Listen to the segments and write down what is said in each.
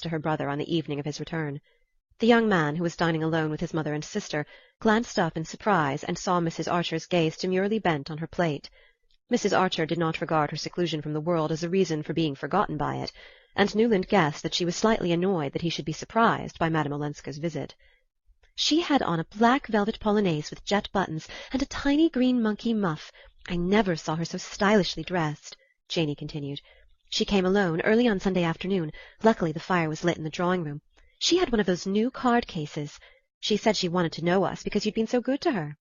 to her brother on the evening of his return. The young man, who was dining alone with his mother and sister, glanced up in surprise and saw Mrs. Archer's gaze demurely bent on her plate. Mrs. Archer did not regard her seclusion from the world as a reason for being forgotten by it, and Newland guessed that she was slightly annoyed that he should be surprised by Madame Olenska's visit. "She had on a black velvet polonaise with jet buttons and a tiny green monkey muff. I never saw her so stylishly dressed," Janey continued. "She came alone, early on Sunday afternoon. Luckily the fire was lit in the drawing-room. She had one of those new card cases. She said she wanted to know us because you'd been so good to her."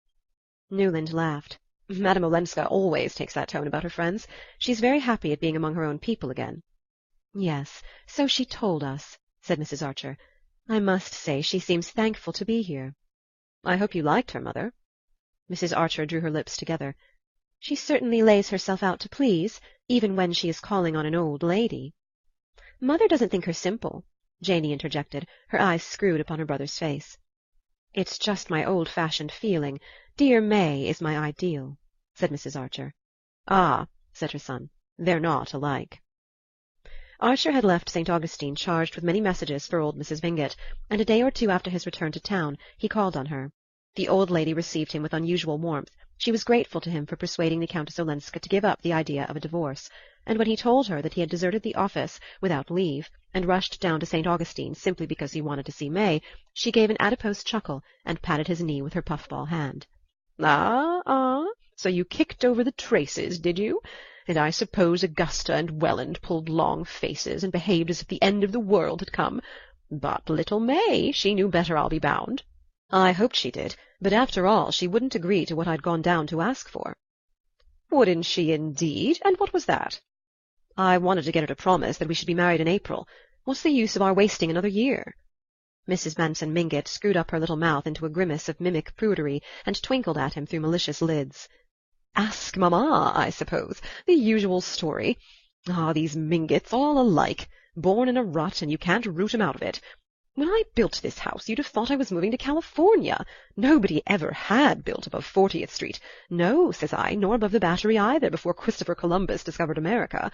Newland laughed. "Madame Olenska always takes that tone about her friends. She's very happy at being among her own people again." "Yes, so she told us," said Mrs. Archer. "I must say she seems thankful to be here." "I hope you liked her, mother." Mrs. Archer drew her lips together. "She certainly lays herself out to please, even when she is calling on an old lady." "Mother doesn't think her simple," Janey interjected, her eyes screwed upon her brother's face. "It's just my old-fashioned feeling. Dear May is my ideal," said Mrs. Archer. "Ah," said her son, "they're not alike." Archer had left St. Augustine charged with many messages for old Mrs. Mingott, and a day or two after his return to town he called on her. The old lady received him with unusual warmth. She was grateful to him for persuading the Countess Olenska to give up the idea of a divorce, and when he told her that he had deserted the office without leave and rushed down to St. Augustine simply because he wanted to see May, she gave an adipose chuckle and patted his knee with her puffball hand. "Ah, so you kicked over the traces, did you? And I suppose Augusta and Welland pulled long faces and behaved as if the end of the world had come. But little May, she knew better, I'll be bound." "I hoped she did, but after all she wouldn't agree to what I'd gone down to ask for." "Wouldn't she, indeed? And what was that?" "I wanted to get her to promise that we should be married in April. What's the use of our wasting another year?" Mrs. Manson Mingott screwed up her little mouth into a grimace of mimic prudery and twinkled at him through malicious lids. "Ask mamma, I suppose. The usual story. Ah, these Mingotts, all alike. Born in a rut, and you can't root 'em out of it. When I built this house you'd have thought I was moving to California. Nobody ever had built above 40th Street. No, says I, nor above the Battery either, before Christopher Columbus discovered America.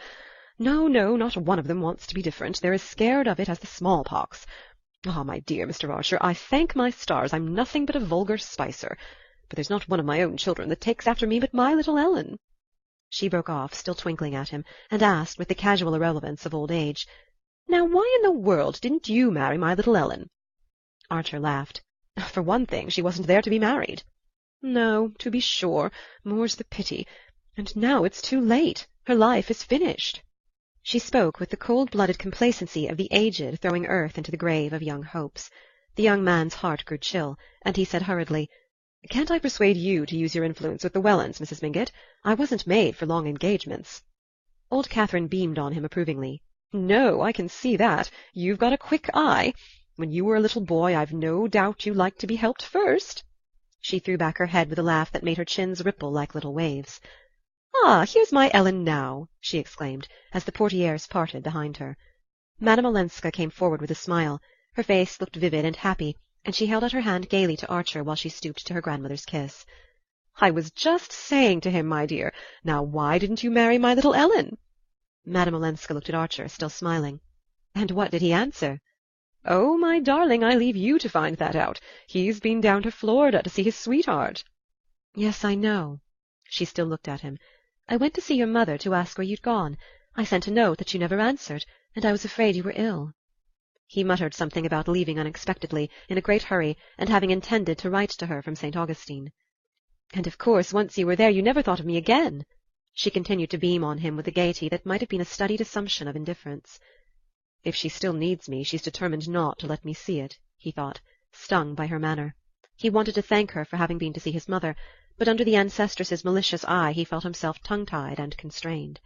No, not one of them wants to be different. They're as scared of it as the smallpox. Ah, my dear Mr. Archer, I thank my stars I'm nothing but a vulgar spicer. But there's not one of my own children that takes after me but my little Ellen." She broke off, still twinkling at him, and asked, with the casual irrelevance of old age, "Now why in the world didn't you marry my little Ellen?" Archer laughed. "For one thing, she wasn't there to be married." "No, to be sure, more's the pity. And now it's too late. Her life is finished." She spoke with the cold-blooded complacency of the aged throwing earth into the grave of young hopes. The young man's heart grew chill, and he said hurriedly, "Can't I persuade you to use your influence with the Wellands, Mrs. Mingott? I wasn't made for long engagements." Old Catherine beamed on him approvingly. "No, I can see that. You've got a quick eye. When you were a little boy I've no doubt you liked to be helped first." She threw back her head with a laugh that made her chins ripple like little waves. "Ah, here's my Ellen now!" she exclaimed, as the portieres parted behind her. Madame Olenska came forward with a smile. Her face looked vivid and happy, and she held out her hand gaily to Archer while she stooped to her grandmother's kiss. "I was just saying to him, my dear, now why didn't you marry my little Ellen?" Madame Olenska looked at Archer, still smiling. "And what did he answer?" "Oh, my darling, I leave you to find that out. He's been down to Florida to see his sweetheart." "Yes, I know." She still looked at him. "I went to see your mother to ask where you'd gone. I sent a note that you never answered, and I was afraid you were ill." He muttered something about leaving unexpectedly, in a great hurry, and having intended to write to her from St. Augustine. "And of course, once you were there, you never thought of me again." She continued to beam on him with a gaiety that might have been a studied assumption of indifference. "If she still needs me, she's determined not to let me see it," he thought, stung by her manner. He wanted to thank her for having been to see his mother, but under the ancestress's malicious eye he felt himself tongue-tied and constrained.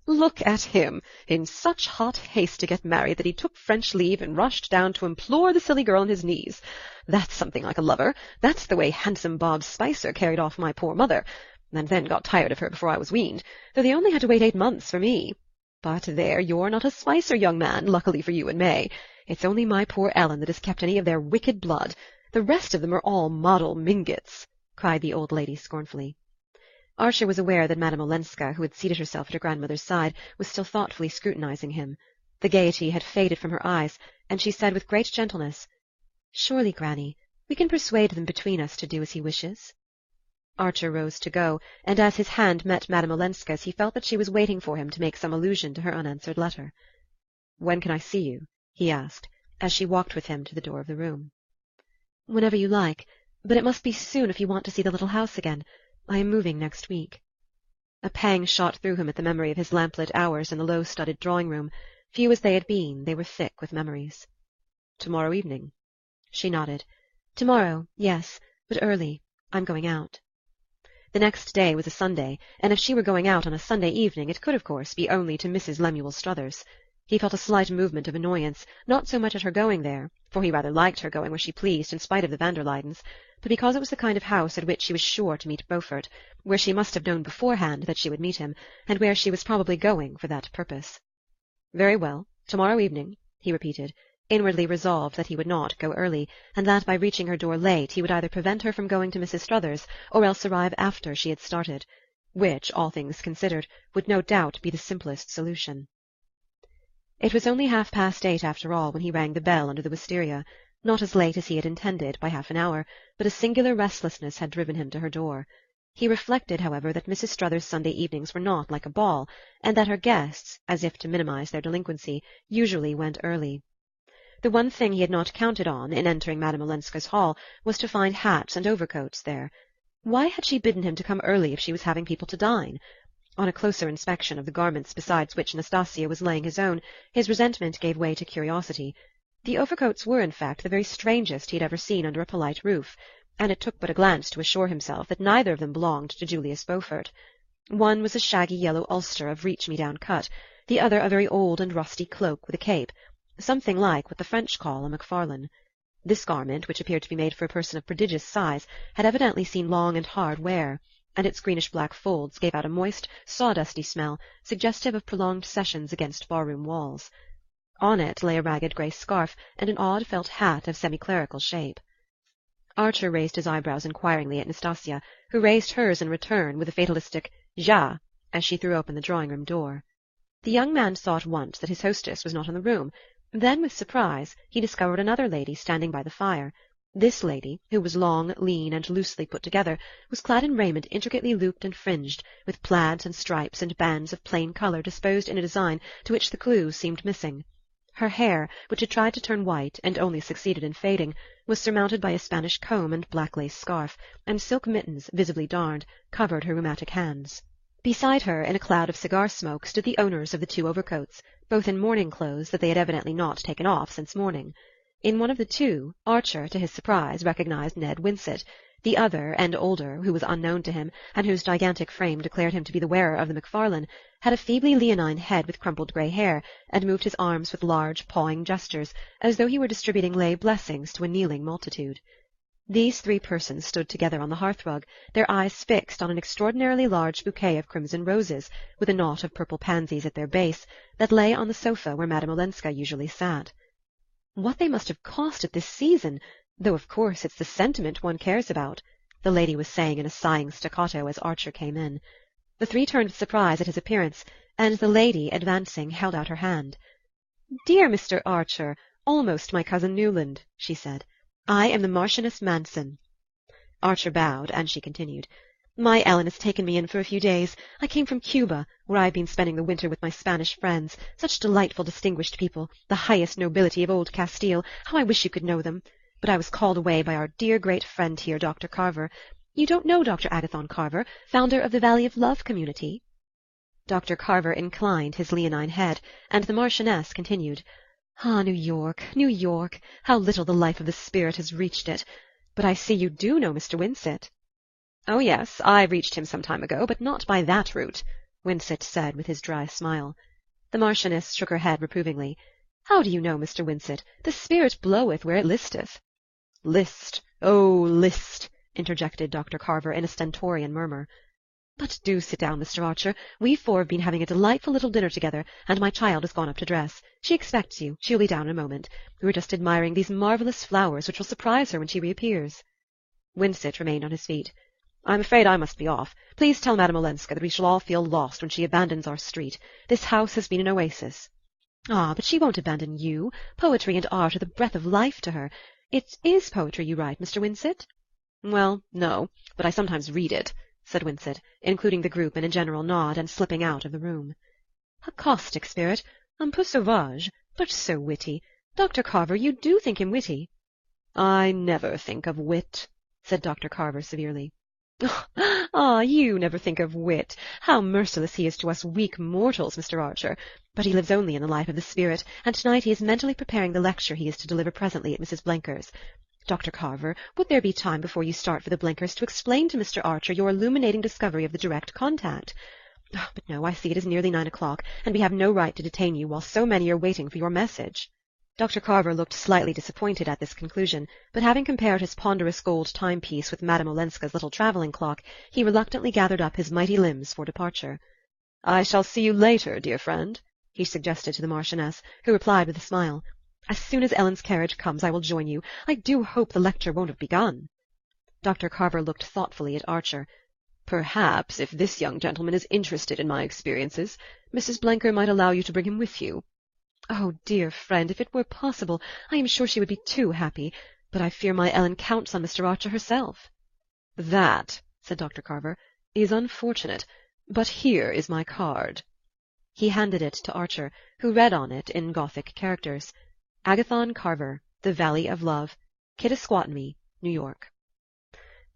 "Look at him! In such hot haste to get married that he took French leave and rushed down to implore the silly girl on his knees. That's something like a lover. That's the way handsome Bob Spicer carried off my poor mother, and then got tired of her before I was weaned, though they only had to wait 8 months for me. But there, you're not a Spicer, young man, luckily for you and May. It's only my poor Ellen that has kept any of their wicked blood. The rest of them are all model Mingotts," cried the old lady scornfully. Archer was aware that Madame Olenska, who had seated herself at her grandmother's side, was still thoughtfully scrutinizing him. The gaiety had faded from her eyes, and she said with great gentleness, "Surely, Granny, we can persuade them between us to do as he wishes." Archer rose to go, and as his hand met Madame Olenska's he felt that she was waiting for him to make some allusion to her unanswered letter. "When can I see you?" he asked, as she walked with him to the door of the room. "Whenever you like, but it must be soon if you want to see the little house again. I am moving next week." A pang shot through him at the memory of his lamplit hours in the low-studded drawing-room. Few as they had been, they were thick with memories. "Tomorrow evening?" She nodded. "Tomorrow, yes, but early. I'm going out." The next day was a Sunday, and if she were going out on a Sunday evening it could, of course, be only to Mrs. Lemuel Struthers. He felt a slight movement of annoyance, not so much at her going there, for he rather liked her going where she pleased in spite of the Van der Luydens, but because it was the kind of house at which she was sure to meet Beaufort, where she must have known beforehand that she would meet him, and where she was probably going for that purpose. "Very well, tomorrow evening," he repeated, inwardly resolved that he would not go early, and that by reaching her door late he would either prevent her from going to Mrs. Struthers or else arrive after she had started, which, all things considered, would no doubt be the simplest solution. It was only 8:30 after all when he rang the bell under the wisteria, not as late as he had intended, by half an hour, but a singular restlessness had driven him to her door. He reflected, however, that Mrs. Struthers' Sunday evenings were not like a ball, and that her guests, as if to minimize their delinquency, usually went early. The one thing he had not counted on, in entering Madame Olenska's hall, was to find hats and overcoats there. Why had she bidden him to come early if she was having people to dine? On a closer inspection of the garments beside which Nastasia was laying his own, his resentment gave way to curiosity. The overcoats were, in fact, the very strangest he had ever seen under a polite roof, and it took but a glance to assure himself that neither of them belonged to Julius Beaufort. One was a shaggy yellow ulster of reach-me-down cut, the other a very old and rusty cloak with a cape, something like what the French call a Macfarlane. This garment, which appeared to be made for a person of prodigious size, had evidently seen long and hard wear, and its greenish-black folds gave out a moist, sawdusty smell, suggestive of prolonged sessions against bar-room walls. On it lay a ragged grey scarf and an odd felt hat of semi-clerical shape. Archer raised his eyebrows inquiringly at Nastasia, who raised hers in return with a fatalistic "Ja" as she threw open the drawing-room door. The young man saw at once that his hostess was not in the room. Then, with surprise, he discovered another lady standing by the fire. This lady, who was long, lean, and loosely put together, was clad in raiment intricately looped and fringed, with plaids and stripes and bands of plain colour disposed in a design to which the clues seemed missing. Her hair, which had tried to turn white and only succeeded in fading, was surmounted by a Spanish comb and black lace scarf, and silk mittens, visibly darned, covered her rheumatic hands. Beside her, in a cloud of cigar smoke, stood the owners of the two overcoats, both in morning clothes that they had evidently not taken off since morning. In one of the two, Archer, to his surprise, recognized Ned Winsett. The other, and older, who was unknown to him, and whose gigantic frame declared him to be the wearer of the Macfarlane, had a feebly leonine head with crumpled grey hair, and moved his arms with large, pawing gestures, as though he were distributing lay blessings to a kneeling multitude. These three persons stood together on the hearthrug, their eyes fixed on an extraordinarily large bouquet of crimson roses, with a knot of purple pansies at their base, that lay on the sofa where Madame Olenska usually sat. "What they must have cost at this season, though of course it's the sentiment one cares about," the lady was saying in a sighing staccato as Archer came in. The three turned with surprise at his appearance, and the lady, advancing, held out her hand. "Dear Mr. Archer, almost my cousin Newland," she said. "I am the Marchioness Manson." Archer bowed, and she continued. "My Ellen has taken me in for a few days. I came from Cuba, where I have been spending the winter with my Spanish friends, such delightful distinguished people, the highest nobility of old Castile. How I wish you could know them! But I was called away by our dear great friend here, Dr. Carver. You don't know Dr. Agathon Carver, founder of the Valley of Love community?" Dr. Carver inclined his leonine head, and the Marchioness continued. "Ah, New York, New York! How little the life of the spirit has reached it! But I see you do know Mr. Winsett." "Oh, yes, I reached him some time ago, but not by that route," Winsett said with his dry smile. The Marchioness shook her head reprovingly. "How do you know, Mr. Winsett? The spirit bloweth where it listeth." "List! Oh, list!" interjected Dr. Carver in a stentorian murmur. "But do sit down, Mr. Archer. We four have been having a delightful little dinner together, and my child has gone up to dress. She expects you. She will be down in a moment. We were just admiring these marvellous flowers, which will surprise her when she reappears." Winsett remained on his feet. "I'm afraid I must be off. Please tell Madame Olenska that we shall all feel lost when she abandons our street. This house has been an oasis." Ah, but she won't abandon you. Poetry and art are the breath of life to her. It is poetry you write, Mr. Winsett?" "Well, no, but I sometimes read it," said Winsett, including the group in a general nod, and slipping out of the room. "A caustic spirit, un peu sauvage, but so witty. Dr. Carver, you do think him witty?" "I never think of wit," said Dr. Carver severely. "Ah, you never think of wit! How merciless he is to us weak mortals, Mr. Archer! But he lives only in the life of the spirit, and tonight he is mentally preparing the lecture he is to deliver presently at Mrs. Blenker's. Dr. Carver, would there be time before you start for the Blenkers to explain to Mr. Archer your illuminating discovery of the direct contact? But no, I see it is nearly 9 o'clock, and we have no right to detain you while so many are waiting for your message." Dr. Carver looked slightly disappointed at this conclusion, but having compared his ponderous gold timepiece with Madame Olenska's little travelling clock, he reluctantly gathered up his mighty limbs for departure. "I shall see you later, dear friend," he suggested to the Marchioness, who replied with a smile. "As soon as Ellen's carriage comes, I will join you. I do hope the lecture won't have begun." Dr. Carver looked thoughtfully at Archer. "Perhaps, if this young gentleman is interested in my experiences, Mrs. Blenker might allow you to bring him with you." "Oh, dear friend, if it were possible, I am sure she would be too happy. But I fear my Ellen counts on Mr. Archer herself." "That," said Dr. Carver, "is unfortunate. But here is my card." He handed it to Archer, who read on it in Gothic characters: "Agathon Carver, The Valley of Love, Kittaskawtney, New York."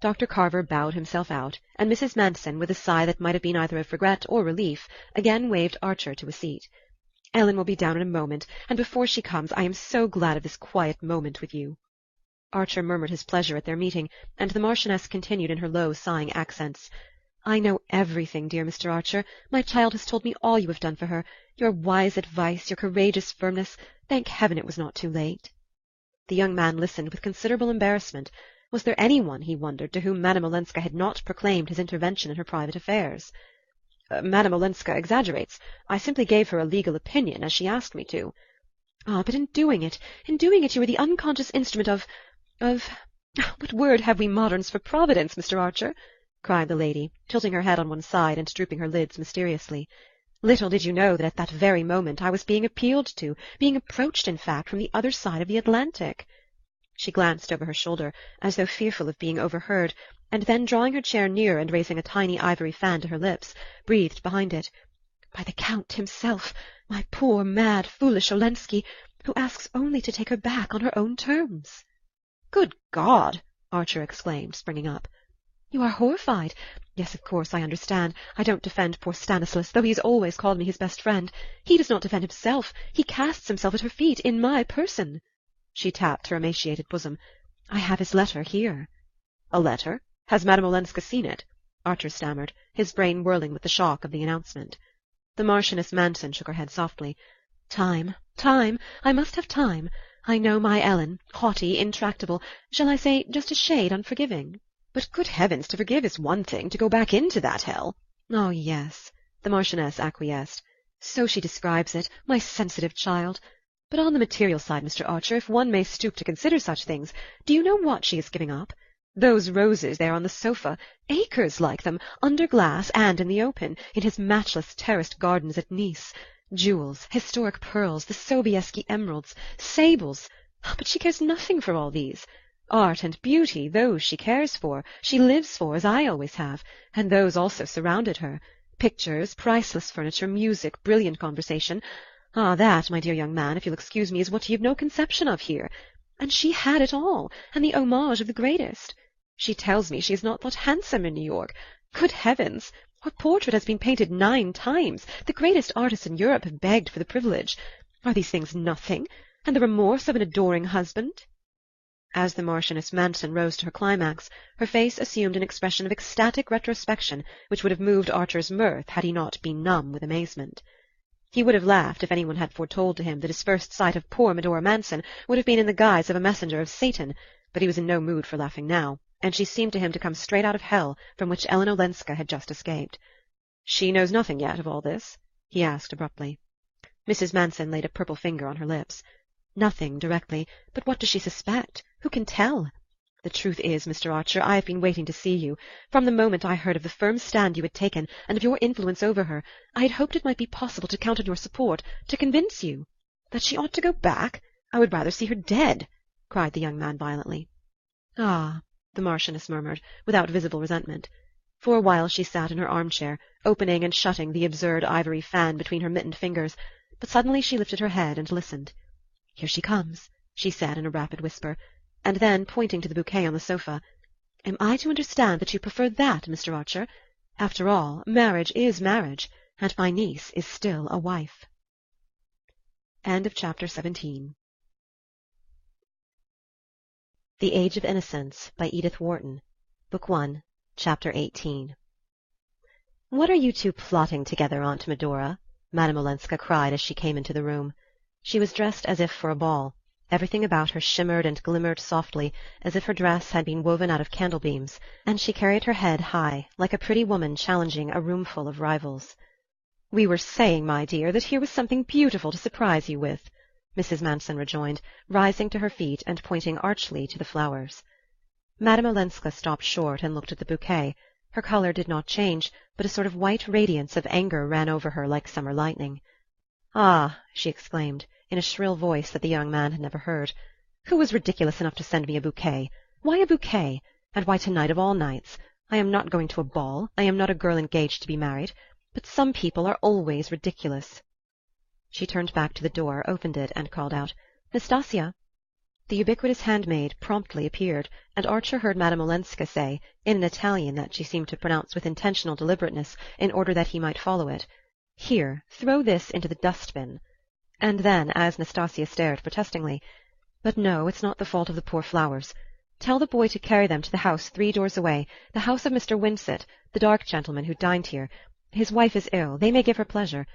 Dr. Carver bowed himself out, and Mrs. Manson, with a sigh that might have been either of regret or relief, again waved Archer to a seat. "Ellen will be down in a moment, and before she comes I am so glad of this quiet moment with you." Archer murmured his pleasure at their meeting, and the Marchioness continued in her low, sighing accents. "I know everything, dear Mr. Archer. My child has told me all you have done for her. Your wise advice, your courageous firmness. Thank heaven it was not too late." The young man listened with considerable embarrassment. Was there any one, he wondered, to whom Madame Olenska had not proclaimed his intervention in her private affairs? "Madame Olenska exaggerates. I simply gave her a legal opinion, as she asked me to." "Ah, but in doing it you were the unconscious instrument of what word have we moderns for Providence, Mr. Archer?" cried the lady, tilting her head on one side and drooping her lids mysteriously. "Little did you know that at that very moment I was being appealed to, being approached, in fact, from the other side of the Atlantic." She glanced over her shoulder, as though fearful of being overheard, and then, drawing her chair nearer and raising a tiny ivory fan to her lips, breathed behind it, "By the Count himself, my poor, mad, foolish Olenski, who asks only to take her back on her own terms." "Good God!" Archer exclaimed, springing up. "You are horrified? Yes, of course, I understand. I don't defend poor Stanislas, though he has always called me his best friend. He does not defend himself. He casts himself at her feet, in my person." She tapped her emaciated bosom. "I have his letter here." "A letter? Has Madame Olenska seen it?" Archer stammered, his brain whirling with the shock of the announcement. The Marchioness Manson shook her head softly. "Time, time! I must have time. I know my Ellen, haughty, intractable, shall I say just a shade unforgiving?" "But, good heavens, to forgive is one thing, to go back into that hell—" "Oh, yes," the Marchioness acquiesced. "So she describes it, my sensitive child. But on the material side, Mr. Archer, if one may stoop to consider such things, do you know what she is giving up? Those roses there on the sofa, acres like them, under glass and in the open, in his matchless terraced gardens at Nice. Jewels, historic pearls, the Sobieski emeralds, sables. But she cares nothing for all these. Art and beauty, those she cares for, she lives for, as I always have, and those also surrounded her. Pictures, priceless furniture, music, brilliant conversation. Ah, that, my dear young man, if you'll excuse me, is what you've no conception of here. And she had it all, and the homage of the greatest. She tells me she is not thought handsome in New York. Good heavens! Her portrait has been painted 9 times. The greatest artists in Europe have begged for the privilege. Are these things nothing? And the remorse of an adoring husband?" As the Marchioness Manson rose to her climax, her face assumed an expression of ecstatic retrospection which would have moved Archer's mirth had he not been numb with amazement. He would have laughed if anyone had foretold to him that his first sight of poor Medora Manson would have been in the guise of a messenger of Satan, but he was in no mood for laughing now, and she seemed to him to come straight out of hell, from which Ellen Olenska had just escaped. "She knows nothing yet of all this?" he asked abruptly. Mrs. Manson laid a purple finger on her lips. "Nothing directly, but what does she suspect? Who can tell? The truth is, Mr. Archer, I have been waiting to see you. From the moment I heard of the firm stand you had taken, and of your influence over her, I had hoped it might be possible to count on your support, to convince you. That she ought to go back? I would rather see her dead," cried the young man violently. "Ah," the Marchioness murmured, without visible resentment. For a while she sat in her armchair, opening and shutting the absurd ivory fan between her mittened fingers, but suddenly she lifted her head and listened. "Here she comes," she said in a rapid whisper, and then, pointing to the bouquet on the sofa, "Am I to understand that you prefer that, Mr. Archer? After all, marriage is marriage, and my niece is still a wife." Chapter 17. The Age of Innocence by Edith Wharton, Book 1, Chapter 18. "What are you two plotting together, Aunt Medora?" Madame Olenska cried as she came into the room. She was dressed as if for a ball. Everything about her shimmered and glimmered softly, as if her dress had been woven out of candle-beams, and she carried her head high, like a pretty woman challenging a roomful of rivals. "We were saying, my dear, that here was something beautiful to surprise you with," Mrs. Manson rejoined, rising to her feet and pointing archly to the flowers. Madame Olenska stopped short and looked at the bouquet. Her colour did not change, but a sort of white radiance of anger ran over her like summer lightning. "Ah," she exclaimed, in a shrill voice that the young man had never heard, "who was ridiculous enough to send me a bouquet? Why a bouquet? And why tonight of all nights? I am not going to a ball. I am not a girl engaged to be married. But some people are always ridiculous." She turned back to the door, opened it, and called out, "Nastasia!" The ubiquitous handmaid promptly appeared, and Archer heard Madame Olenska say, in an Italian that she seemed to pronounce with intentional deliberateness in order that he might follow it, "Here, throw this into the dust-bin." And then, as Nastasia stared protestingly, "But no, it's not the fault of the poor flowers. Tell the boy to carry them to the house 3 doors away, the house of Mr. Winsett, the dark gentleman who dined here. His wife is ill. They may give her pleasure.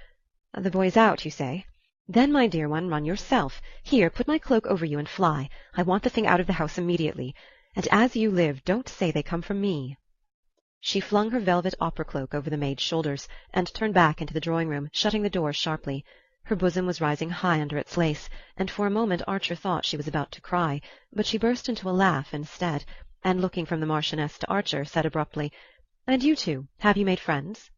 The boy's out, you say? Then, my dear one, run yourself. Here, put my cloak over you and fly. I want the thing out of the house immediately. And as you live, don't say they come from me." She flung her velvet opera cloak over the maid's shoulders and turned back into the drawing-room, shutting the door sharply. Her bosom was rising high under its lace, and for a moment Archer thought she was about to cry, but she burst into a laugh instead, and looking from the Marchioness to Archer, said abruptly, "And you two, have you made friends?"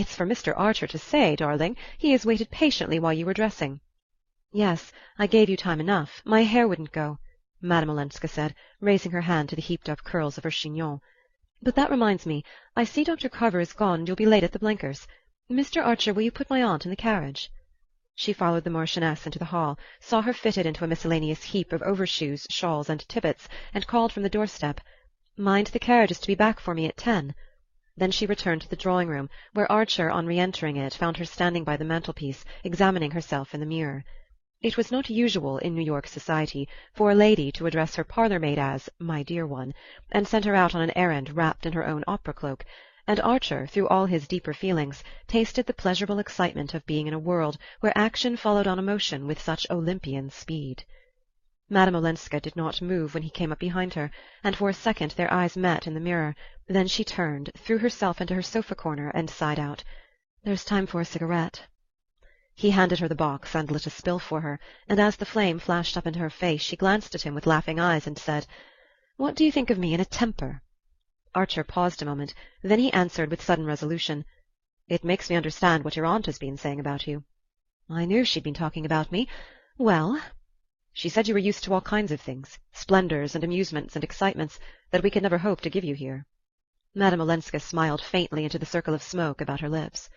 "It's for Mr. Archer to say, darling. He has waited patiently while you were dressing." "Yes, I gave you time enough. My hair wouldn't go," Madame Olenska said, raising her hand to the heaped-up curls of her chignon. "But that reminds me. I see Dr. Carver is gone, and you'll be late at the Blenkers'. Mr. Archer, will you put my aunt in the carriage?" She followed the Marchioness into the hall, saw her fitted into a miscellaneous heap of overshoes, shawls, and tippets, and called from the doorstep, "Mind, the carriage is to be back for me at 10." Then she returned to the drawing-room, where Archer, on re-entering it, found her standing by the mantelpiece, examining herself in the mirror. It was not usual in New York society for a lady to address her parlour-maid as "my dear one," and send her out on an errand wrapped in her own opera-cloak, and Archer, through all his deeper feelings, tasted the pleasurable excitement of being in a world where action followed on emotion with such Olympian speed. Madame Olenska did not move when he came up behind her, and for a second their eyes met in the mirror. Then she turned, threw herself into her sofa-corner, and sighed out, "There's time for a cigarette." He handed her the box and lit a spill for her, and as the flame flashed up into her face she glanced at him with laughing eyes and said, "What do you think of me in a temper?" Archer paused a moment. Then he answered with sudden resolution, "It makes me understand what your aunt has been saying about you." "I knew she'd been talking about me. Well?" "She said you were used to all kinds of things, splendours and amusements and excitements, that we could never hope to give you here." Madame Olenska smiled faintly into the circle of smoke about her lips.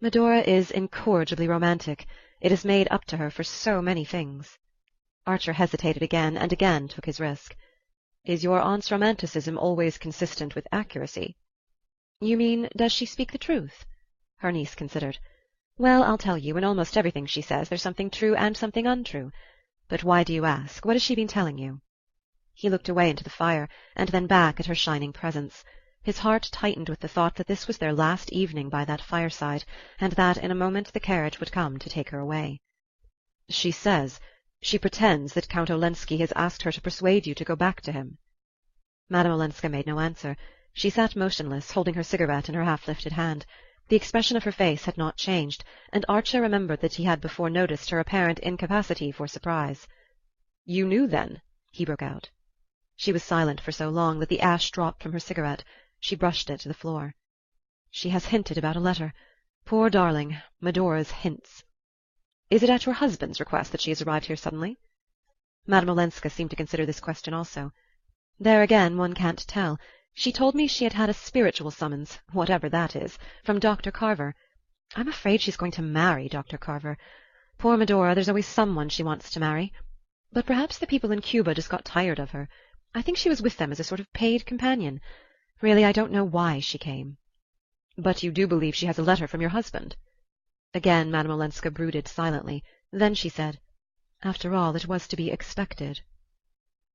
"Medora is incorrigibly romantic. It is made up to her for so many things." Archer hesitated again, and again took his risk. "Is your aunt's romanticism always consistent with accuracy?" "You mean, does she speak the truth?" Her niece considered. "Well, I'll tell you, in almost everything she says there's something true and something untrue. But why do you ask? What has she been telling you?" He looked away into the fire, and then back at her shining presence. His heart tightened with the thought that this was their last evening by that fireside, and that in a moment the carriage would come to take her away. She pretends that Count Olenski has asked her to persuade you to go back to him." Madame Olenska made no answer. She sat motionless, holding her cigarette in her half-lifted hand. The expression of her face had not changed, and Archer remembered that he had before noticed her apparent incapacity for surprise. "You knew, then?" he broke out. She was silent for so long that the ash dropped from her cigarette. She brushed it to the floor. "She has hinted about a letter. Poor darling, Medora's hints." Is it at your husband's request that she has arrived here suddenly?" Madame Olenska seemed to consider this question also. "There again one can't tell. She told me she had had a spiritual summons, whatever that is, from Dr. Carver. I'm afraid she's going to marry Dr. Carver. Poor Medora, there's always someone she wants to marry. But perhaps the people in Cuba just got tired of her. I think she was with them as a sort of paid companion. Really, I don't know why she came." "But you do believe she has a letter from your husband?" Again Madame Olenska brooded silently. Then she said, "After all, it was to be expected."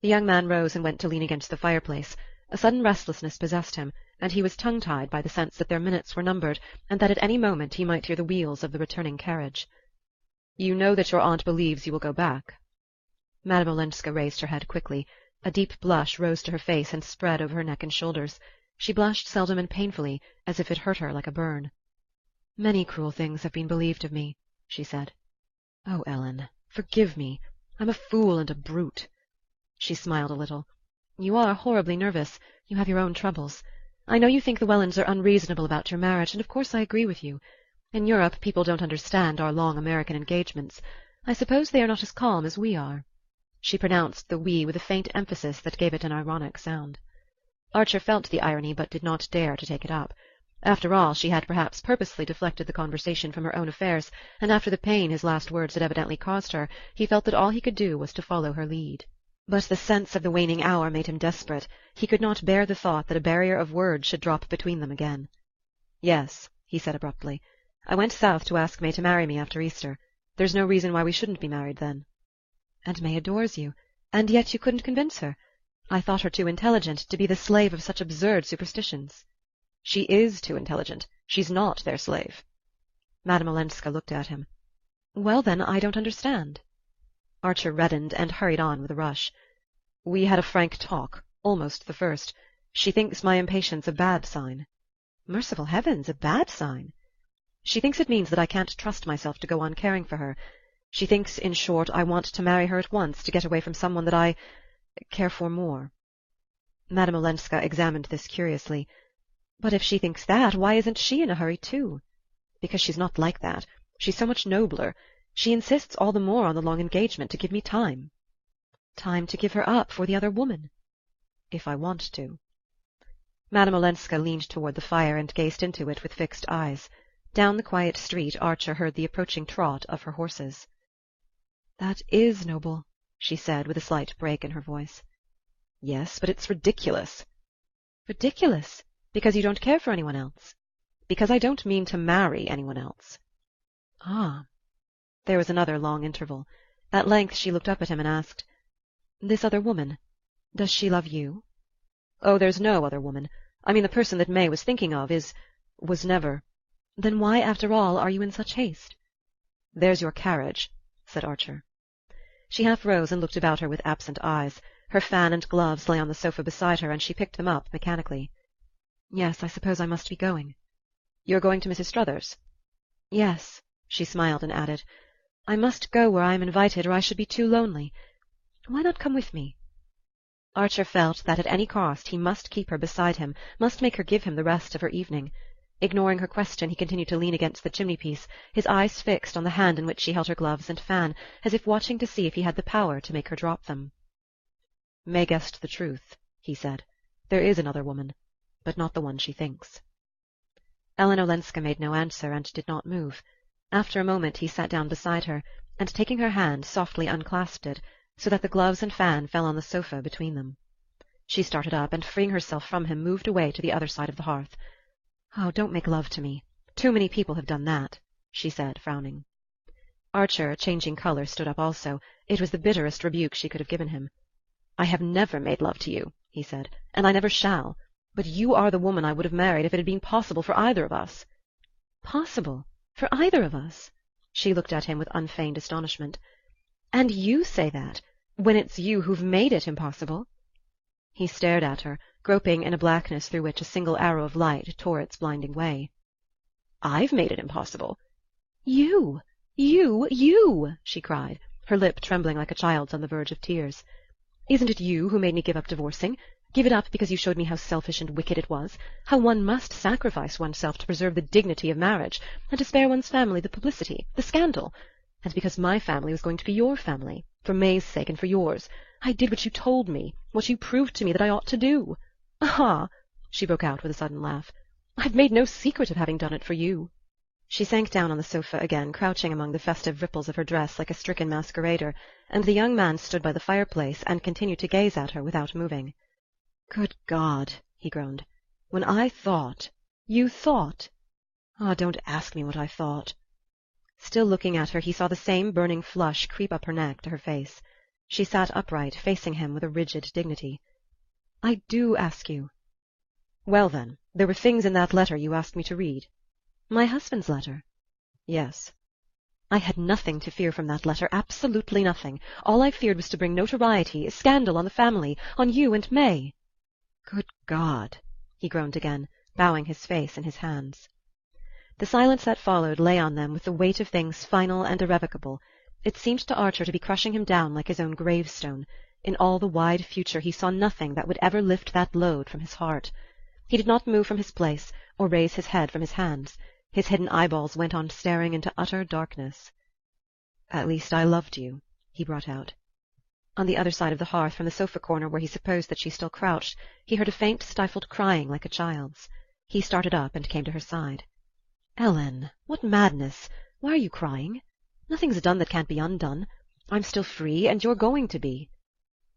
The young man rose and went to lean against the fireplace. A sudden restlessness possessed him, and he was tongue-tied by the sense that their minutes were numbered, and that at any moment he might hear the wheels of the returning carriage. "You know that your aunt believes you will go back?" Madame Olenska raised her head quickly. A deep blush rose to her face and spread over her neck and shoulders. She blushed seldom and painfully, as if it hurt her like a burn. "Many cruel things have been believed of me," she said. "Oh, Ellen, forgive me. I'm a fool and a brute." She smiled a little. "You are horribly nervous. You have your own troubles. I know you think the Wellands are unreasonable about your marriage, and of course I agree with you. In Europe people don't understand our long American engagements. I suppose they are not as calm as we are." She pronounced the "we" with a faint emphasis that gave it an ironic sound. Archer felt the irony, but did not dare to take it up. After all, she had perhaps purposely deflected the conversation from her own affairs, and after the pain his last words had evidently caused her, he felt that all he could do was to follow her lead. But the sense of the waning hour made him desperate. He could not bear the thought that a barrier of words should drop between them again. "Yes," he said abruptly. "I went south to ask May to marry me after Easter. There's no reason why we shouldn't be married then." "And May adores you. And yet you couldn't convince her. I thought her too intelligent to be the slave of such absurd superstitions." "She is too intelligent. She's not their slave." Madame Olenska looked at him. "Well, then, I don't understand." Archer reddened and hurried on with a rush. "We had a frank talk, almost the first. She thinks my impatience a bad sign." "Merciful heavens, a bad sign!" "She thinks it means that I can't trust myself to go on caring for her. She thinks, in short, I want to marry her at once to get away from someone that I care for more." Madame Olenska examined this curiously. "But if she thinks that, why isn't she in a hurry too?" "Because she's not like that. She's so much nobler. She insists all the more on the long engagement to give me time." "Time to give her up for the other woman?" "If I want to." Madame Olenska leaned toward the fire and gazed into it with fixed eyes. Down the quiet street Archer heard the approaching trot of her horses. "That is noble," she said, with a slight break in her voice. "Yes, but it's ridiculous." "Ridiculous? Because you don't care for anyone else?" "Because I don't mean to marry anyone else." "Ah." There was another long interval. At length she looked up at him and asked, "This other woman, does she love you?" "Oh, there's no other woman. I mean the person that May was thinking of was never—" "Then why, after all, are you in such haste?" "There's your carriage," said Archer. She half rose and looked about her with absent eyes. Her fan and gloves lay on the sofa beside her, and she picked them up mechanically. "Yes, I suppose I must be going." "You're going to Mrs. Struthers?" "Yes." She smiled and added, "I must go where I am invited, or I should be too lonely. Why not come with me?" Archer felt that at any cost he must keep her beside him, must make her give him the rest of her evening. Ignoring her question, he continued to lean against the chimney-piece, his eyes fixed on the hand in which she held her gloves and fan, as if watching to see if he had the power to make her drop them. "May guessed the truth," he said. "There is another woman, but not the one she thinks." Ellen Olenska made no answer, and did not move. After a moment he sat down beside her, and taking her hand softly unclasped it, so that the gloves and fan fell on the sofa between them. She started up, and freeing herself from him, moved away to the other side of the hearth. "Oh, don't make love to me. Too many people have done that," she said, frowning. Archer, changing colour, stood up also. It was the bitterest rebuke she could have given him. "I have never made love to you," he said, "and I never shall. But you are the woman I would have married if it had been possible for either of us." "Possible? For either of us?" She looked at him with unfeigned astonishment. "And you say that, when it's you who've made it impossible?" He stared at her, groping in a blackness through which a single arrow of light tore its blinding way. "I've made it impossible." "You! You!" she cried, her lip trembling like a child's on the verge of tears. "Isn't it you who made me give up divorcing? Give it up because you showed me how selfish and wicked it was, how one must sacrifice oneself to preserve the dignity of marriage, and to spare one's family the publicity, the scandal? And because my family was going to be your family, for May's sake and for yours, I did what you told me, what you proved to me that I ought to do. Ah!" she broke out with a sudden laugh. "I've made no secret of having done it for you." She sank down on the sofa again, crouching among the festive ripples of her dress like a stricken masquerader, and the young man stood by the fireplace and continued to gaze at her without moving. "Good God!" he groaned. "When I thought— You thought— Ah, don't ask me what I thought." Still looking at her, he saw the same burning flush creep up her neck to her face. She sat upright, facing him with a rigid dignity. "I do ask you." "Well, then, there were things in that letter you asked me to read." "My husband's letter?" "Yes." "I had nothing to fear from that letter, absolutely nothing. All I feared was to bring notoriety, scandal on the family, on you and May." "Good God!" he groaned again, bowing his face in his hands. The silence that followed lay on them with the weight of things final and irrevocable. It seemed to Archer to be crushing him down like his own gravestone. In all the wide future he saw nothing that would ever lift that load from his heart. He did not move from his place, or raise his head from his hands. His hidden eyeballs went on staring into utter darkness. "At least I loved you," he brought out. On the other side of the hearth, from the sofa corner where he supposed that she still crouched, he heard a faint stifled crying like a child's. He started up and came to her side. "Ellen, what madness! Why are you crying? Nothing's done that can't be undone. I'm still free, and you're going to be."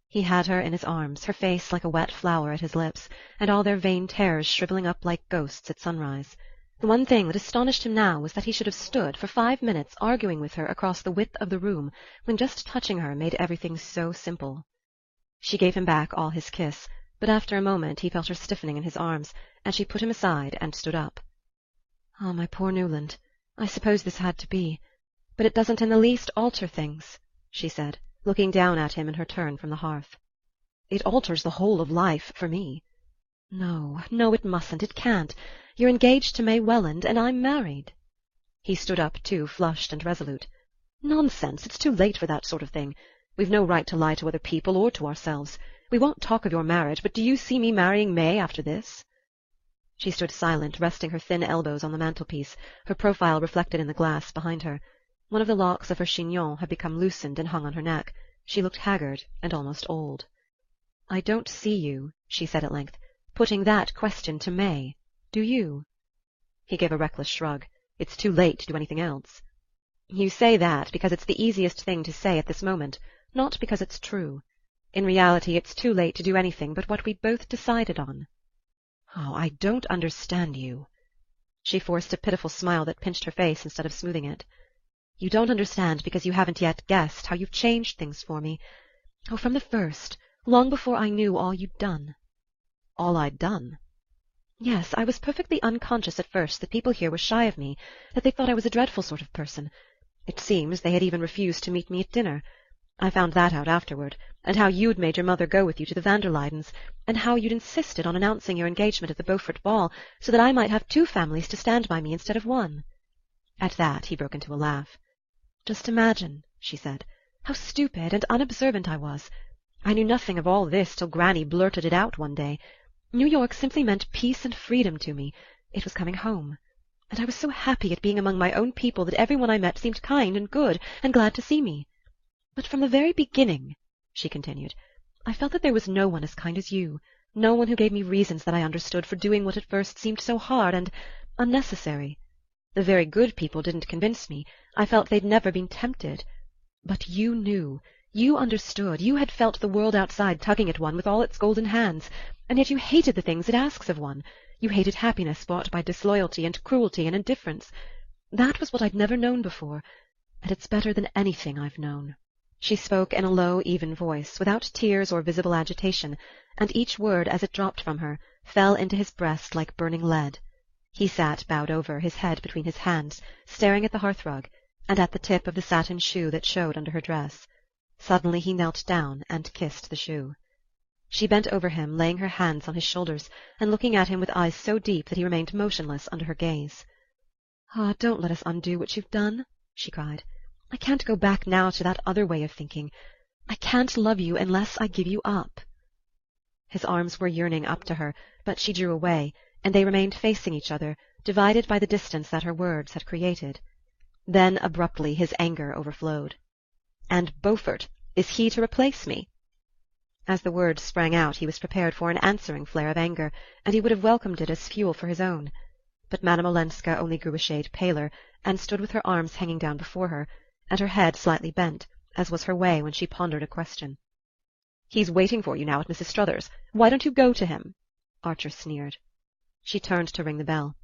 He had her in his arms, her face like a wet flower at his lips, and all their vain terrors shrivelling up like ghosts at sunrise. The one thing that astonished him now was that he should have stood for 5 minutes arguing with her across the width of the room, when just touching her made everything so simple. She gave him back all his kiss, but after a moment he felt her stiffening in his arms, and she put him aside and stood up. "Ah, my poor Newland, I suppose this had to be. But it doesn't in the least alter things," she said, looking down at him in her turn from the hearth. "It alters the whole of life for me." "No, no, it mustn't, it can't. You're engaged to May Welland, and I'm married." He stood up, too, flushed and resolute. "Nonsense! It's too late for that sort of thing. We've no right to lie to other people or to ourselves. We won't talk of your marriage, but do you see me marrying May after this?" She stood silent, resting her thin elbows on the mantelpiece, her profile reflected in the glass behind her. One of the locks of her chignon had become loosened and hung on her neck. She looked haggard and almost old. "I don't see you," she said at length, "putting that question to May. Do you?" He gave a reckless shrug. "It's too late to do anything else." "You say that because it's the easiest thing to say at this moment, not because it's true. In reality, it's too late to do anything but what we both decided on." "Oh, I don't understand you." She forced a pitiful smile that pinched her face instead of smoothing it. "You don't understand because you haven't yet guessed how you've changed things for me. Oh, from the first, long before I knew all you'd done." "All I'd done?" "Yes, I was perfectly unconscious at first that people here were shy of me, that they thought I was a dreadful sort of person. It seems they had even refused to meet me at dinner. I found that out afterward, and how you'd made your mother go with you to the Van der Luydens, and how you'd insisted on announcing your engagement at the Beaufort ball so that I might have 2 families to stand by me instead of 1. At that he broke into a laugh. "Just imagine," she said, "how stupid and unobservant I was. I knew nothing of all this till Granny blurted it out one day. New York simply meant peace and freedom to me. It was coming home. And I was so happy at being among my own people that everyone I met seemed kind and good and glad to see me. But from the very beginning," she continued, "I felt that there was no one as kind as you, no one who gave me reasons that I understood for doing what at first seemed so hard and unnecessary. The very good people didn't convince me. I felt they'd never been tempted. But you knew. You understood. You had felt the world outside tugging at one with all its golden hands, and yet you hated the things it asks of one. You hated happiness bought by disloyalty and cruelty and indifference. That was what I'd never known before, and it's better than anything I've known." She spoke in a low, even voice, without tears or visible agitation, and each word, as it dropped from her, fell into his breast like burning lead. He sat bowed over, his head between his hands, staring at the hearthrug, and at the tip of the satin shoe that showed under her dress. Suddenly he knelt down and kissed the shoe. She bent over him, laying her hands on his shoulders, and looking at him with eyes so deep that he remained motionless under her gaze. "Ah, don't let us undo what you've done," she cried. "I can't go back now to that other way of thinking. I can't love you unless I give you up." His arms were yearning up to her, but she drew away, and they remained facing each other, divided by the distance that her words had created. Then abruptly his anger overflowed. "And Beaufort, is he to replace me?" As the words sprang out he was prepared for an answering flare of anger, and he would have welcomed it as fuel for his own. But Madame Olenska only grew a shade paler, and stood with her arms hanging down before her, and her head slightly bent, as was her way when she pondered a question. "He's waiting for you now at Mrs. Struthers's. Why don't you go to him?" Archer sneered. She turned to ring the bell.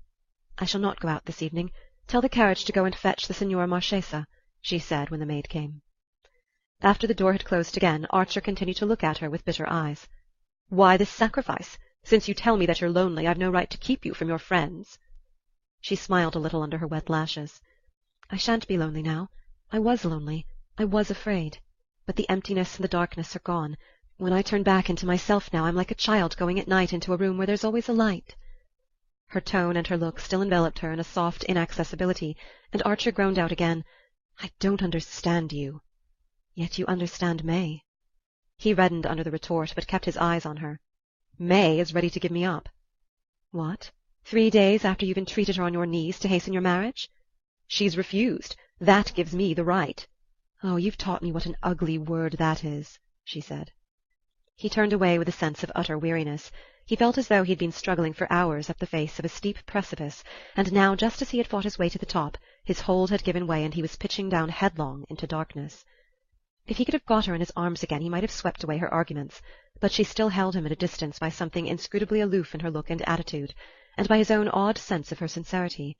"I shall not go out this evening. Tell the carriage to go and fetch the Signora Marchesa," she said when the maid came. After the door had closed again, Archer continued to look at her with bitter eyes. "Why this sacrifice? Since you tell me that you're lonely, I've no right to keep you from your friends." She smiled a little under her wet lashes. "I shan't be lonely now. I was lonely. I was afraid. But the emptiness and the darkness are gone. When I turn back into myself now, I'm like a child going at night into a room where there's always a light." Her tone and her look still enveloped her in a soft inaccessibility, and Archer groaned out again, "I don't understand you." "Yet you understand May." He reddened under the retort, but kept his eyes on her. "May is ready to give me up." "What? 3 days after you've entreated her on your knees to hasten your marriage?" "She's refused. That gives me the right." "Oh, you've taught me what an ugly word that is," she said. He turned away with a sense of utter weariness. He felt as though he had been struggling for hours up the face of a steep precipice, and now, just as he had fought his way to the top, his hold had given way and he was pitching down headlong into darkness. If he could have got her in his arms again he might have swept away her arguments, but she still held him at a distance by something inscrutably aloof in her look and attitude, and by his own odd sense of her sincerity.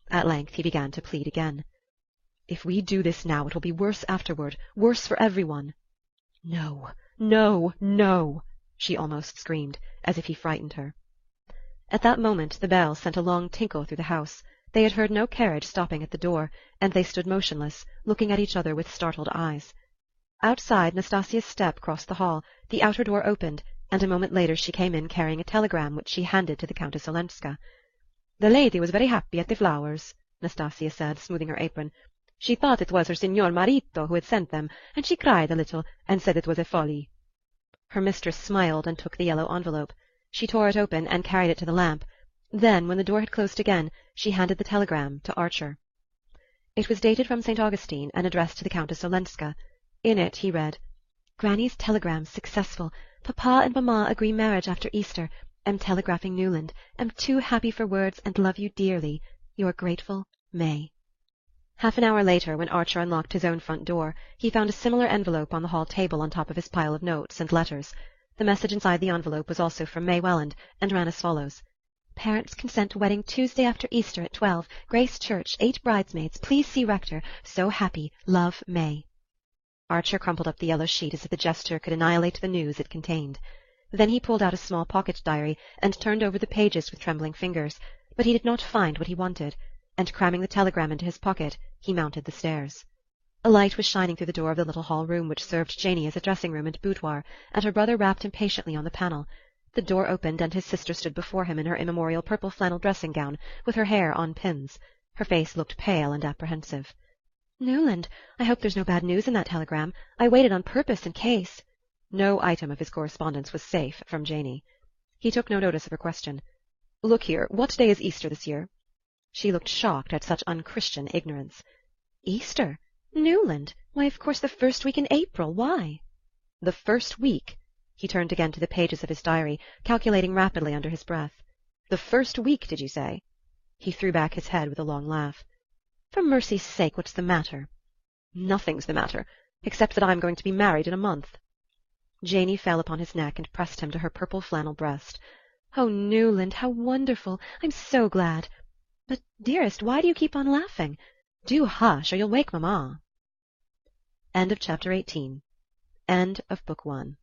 At length he began to plead again. "If we do this now, it will be worse afterward, worse for everyone." "No, no, no!" she almost screamed, as if he frightened her. At that moment the bell sent a long tinkle through the house. They had heard no carriage stopping at the door, and they stood motionless, looking at each other with startled eyes. Outside, Nastasia's step crossed the hall, the outer door opened, and a moment later she came in carrying a telegram which she handed to the Countess Olenska. "The lady was very happy at the flowers," Nastasia said, smoothing her apron. "She thought it was her signor marito who had sent them, and she cried a little, and said it was a folly." Her mistress smiled and took the yellow envelope. She tore it open and carried it to the lamp. Then, when the door had closed again, she handed the telegram to Archer. It was dated from St. Augustine and addressed to the Countess Olenska. In it he read, "Granny's telegram successful. Papa and Mamma agree marriage after Easter. Am telegraphing Newland. Am too happy for words and love you dearly. Your grateful May." Half an hour later, when Archer unlocked his own front door, he found a similar envelope on the hall table on top of his pile of notes and letters. The message inside the envelope was also from May Welland, and ran as follows: "Parents consent wedding Tuesday after Easter at 12. Grace Church. 8 bridesmaids. Please see rector. So happy. Love, May." Archer crumpled up the yellow sheet as if the gesture could annihilate the news it contained. Then he pulled out a small pocket diary and turned over the pages with trembling fingers, but he did not find what he wanted, and cramming the telegram into his pocket, he mounted the stairs. A light was shining through the door of the little hall room which served Janey as a dressing-room and boudoir, and her brother rapped impatiently on the panel. The door opened, and his sister stood before him in her immemorial purple flannel dressing-gown, with her hair on pins. Her face looked pale and apprehensive. "Newland, I hope there's no bad news in that telegram. I waited on purpose in case—" No item of his correspondence was safe from Janey. He took no notice of her question. "Look here, what day is Easter this year?" She looked shocked at such unchristian ignorance. "Easter? Newland! Why, of course, the first week in April. Why?" "The first week?" He turned again to the pages of his diary, calculating rapidly under his breath. "The first week, did you say?" He threw back his head with a long laugh. "For mercy's sake, what's the matter?" "Nothing's the matter, except that I'm going to be married in a month." Janey fell upon his neck and pressed him to her purple flannel breast. "Oh, Newland, how wonderful! I'm so glad. But, dearest, why do you keep on laughing? Do hush, or you'll wake Mamma." End of Chapter 18. End of Book 1.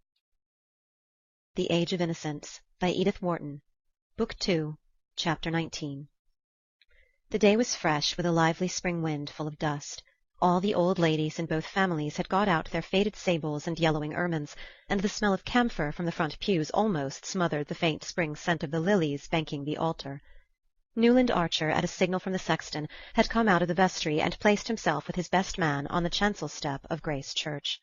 The Age of Innocence, by Edith Wharton. Book 2, Chapter 19. The day was fresh, with a lively spring wind full of dust. All the old ladies in both families had got out their faded sables and yellowing ermines, and the smell of camphor from the front pews almost smothered the faint spring scent of the lilies banking the altar. Newland Archer, at a signal from the sexton, had come out of the vestry and placed himself with his best man on the chancel step of Grace Church.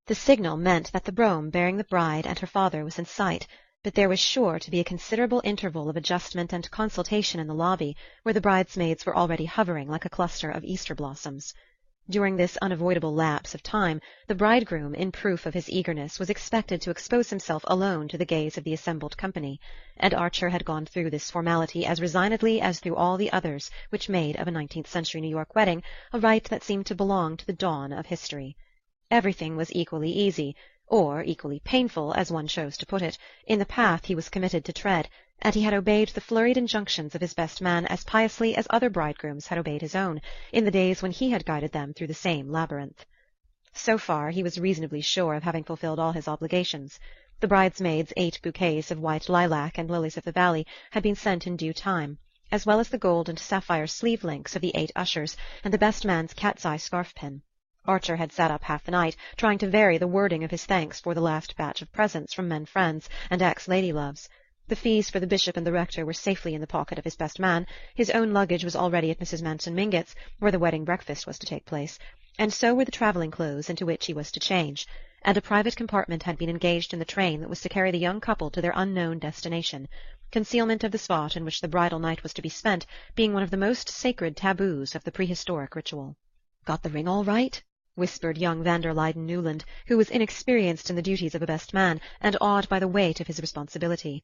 The signal meant that the brougham bearing the bride and her father was in sight, but there was sure to be a considerable interval of adjustment and consultation in the lobby, where the bridesmaids were already hovering like a cluster of Easter blossoms. During this unavoidable lapse of time, the bridegroom, in proof of his eagerness, was expected to expose himself alone to the gaze of the assembled company, and Archer had gone through this formality as resignedly as through all the others which made of a 19th-century New York wedding a rite that seemed to belong to the dawn of history. Everything was equally easy, or equally painful, as one chose to put it, in the path he was committed to tread, and he had obeyed the flurried injunctions of his best man as piously as other bridegrooms had obeyed his own, in the days when he had guided them through the same labyrinth. So far he was reasonably sure of having fulfilled all his obligations. The bridesmaids' 8 bouquets of white lilac and lilies of the valley had been sent in due time, as well as the gold and sapphire sleeve links of the 8 ushers and the best man's cat's-eye scarf-pin. Archer had sat up half the night, trying to vary the wording of his thanks for the last batch of presents from men friends and ex-lady-loves. The fees for the bishop and the rector were safely in the pocket of his best man, his own luggage was already at Mrs. Manson Mingott's, where the wedding breakfast was to take place, and so were the travelling clothes into which he was to change, and a private compartment had been engaged in the train that was to carry the young couple to their unknown destination, concealment of the spot in which the bridal night was to be spent being one of the most sacred taboos of the prehistoric ritual. "Got the ring all right?" whispered young van der Luyden Newland, who was inexperienced in the duties of a best man, and awed by the weight of his responsibility.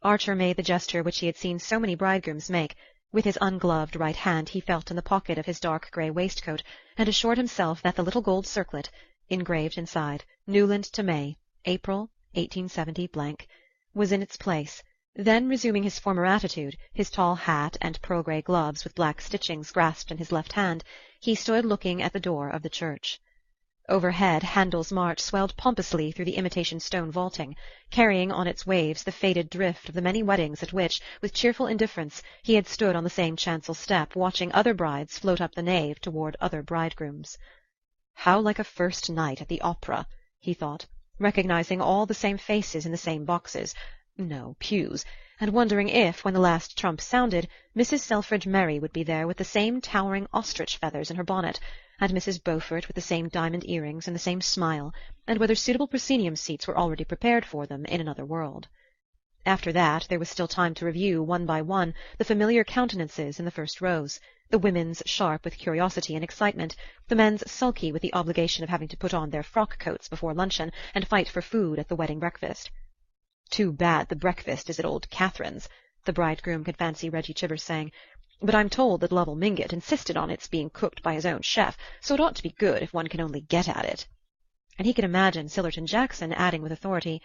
Archer made the gesture which he had seen so many bridegrooms make. With his ungloved right hand he felt in the pocket of his dark grey waistcoat, and assured himself that the little gold circlet, engraved inside, Newland to May, April, 1870 was in its place. Then, resuming his former attitude, his tall hat and pearl-grey gloves with black stitchings grasped in his left hand, he stood looking at the door of the church. Overhead, Handel's march swelled pompously through the imitation stone vaulting, carrying on its waves the faded drift of the many weddings at which, with cheerful indifference, he had stood on the same chancel step watching other brides float up the nave toward other bridegrooms. How like a first night at the opera, he thought, recognizing all the same faces in the same boxes, no, pews, and wondering if, when the last trump sounded, Mrs. Selfridge Merry would be there with the same towering ostrich feathers in her bonnet, and Mrs. Beaufort with the same diamond earrings and the same smile, and whether suitable proscenium seats were already prepared for them in another world. After that there was still time to review, one by one, the familiar countenances in the first rows, the women's sharp with curiosity and excitement, the men's sulky with the obligation of having to put on their frock-coats before luncheon and fight for food at the wedding breakfast. "Too bad the breakfast is at old Catherine's," the bridegroom could fancy Reggie Chivers saying, "but I'm told that Lovell Mingott insisted on its being cooked by his own chef, so it ought to be good if one can only get at it." And he could imagine Sillerton Jackson adding with authority,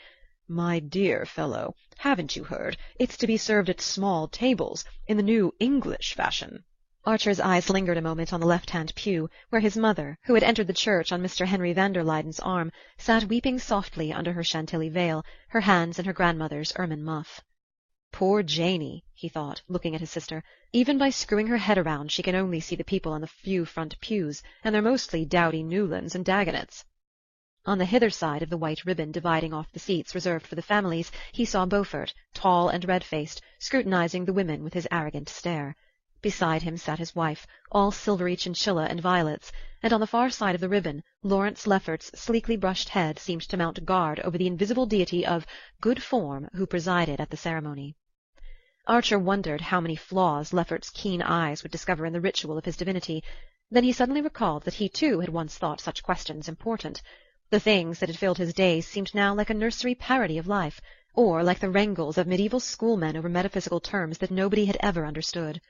"My dear fellow, haven't you heard? It's to be served at small tables, in the new English fashion." Archer's eyes lingered a moment on the left-hand pew, where his mother, who had entered the church on Mr. Henry van der Luyden's arm, sat weeping softly under her Chantilly veil, her hands in her grandmother's ermine muff. "Poor Janey," he thought, looking at his sister. "Even by screwing her head around she can only see the people on the few front pews, and they're mostly dowdy Newlands and Dagonets." On the hither side of the white ribbon dividing off the seats reserved for the families he saw Beaufort, tall and red-faced, scrutinizing the women with his arrogant stare. Beside him sat his wife, all silvery chinchilla and violets, and on the far side of the ribbon Lawrence Lefferts's sleekly brushed head seemed to mount guard over the invisible deity of good form who presided at the ceremony. Archer wondered how many flaws Lefferts's keen eyes would discover in the ritual of his divinity. Then he suddenly recalled that he too had once thought such questions important. The things that had filled his days seemed now like a nursery parody of life, or like the wrangles of medieval schoolmen over metaphysical terms that nobody had ever understood.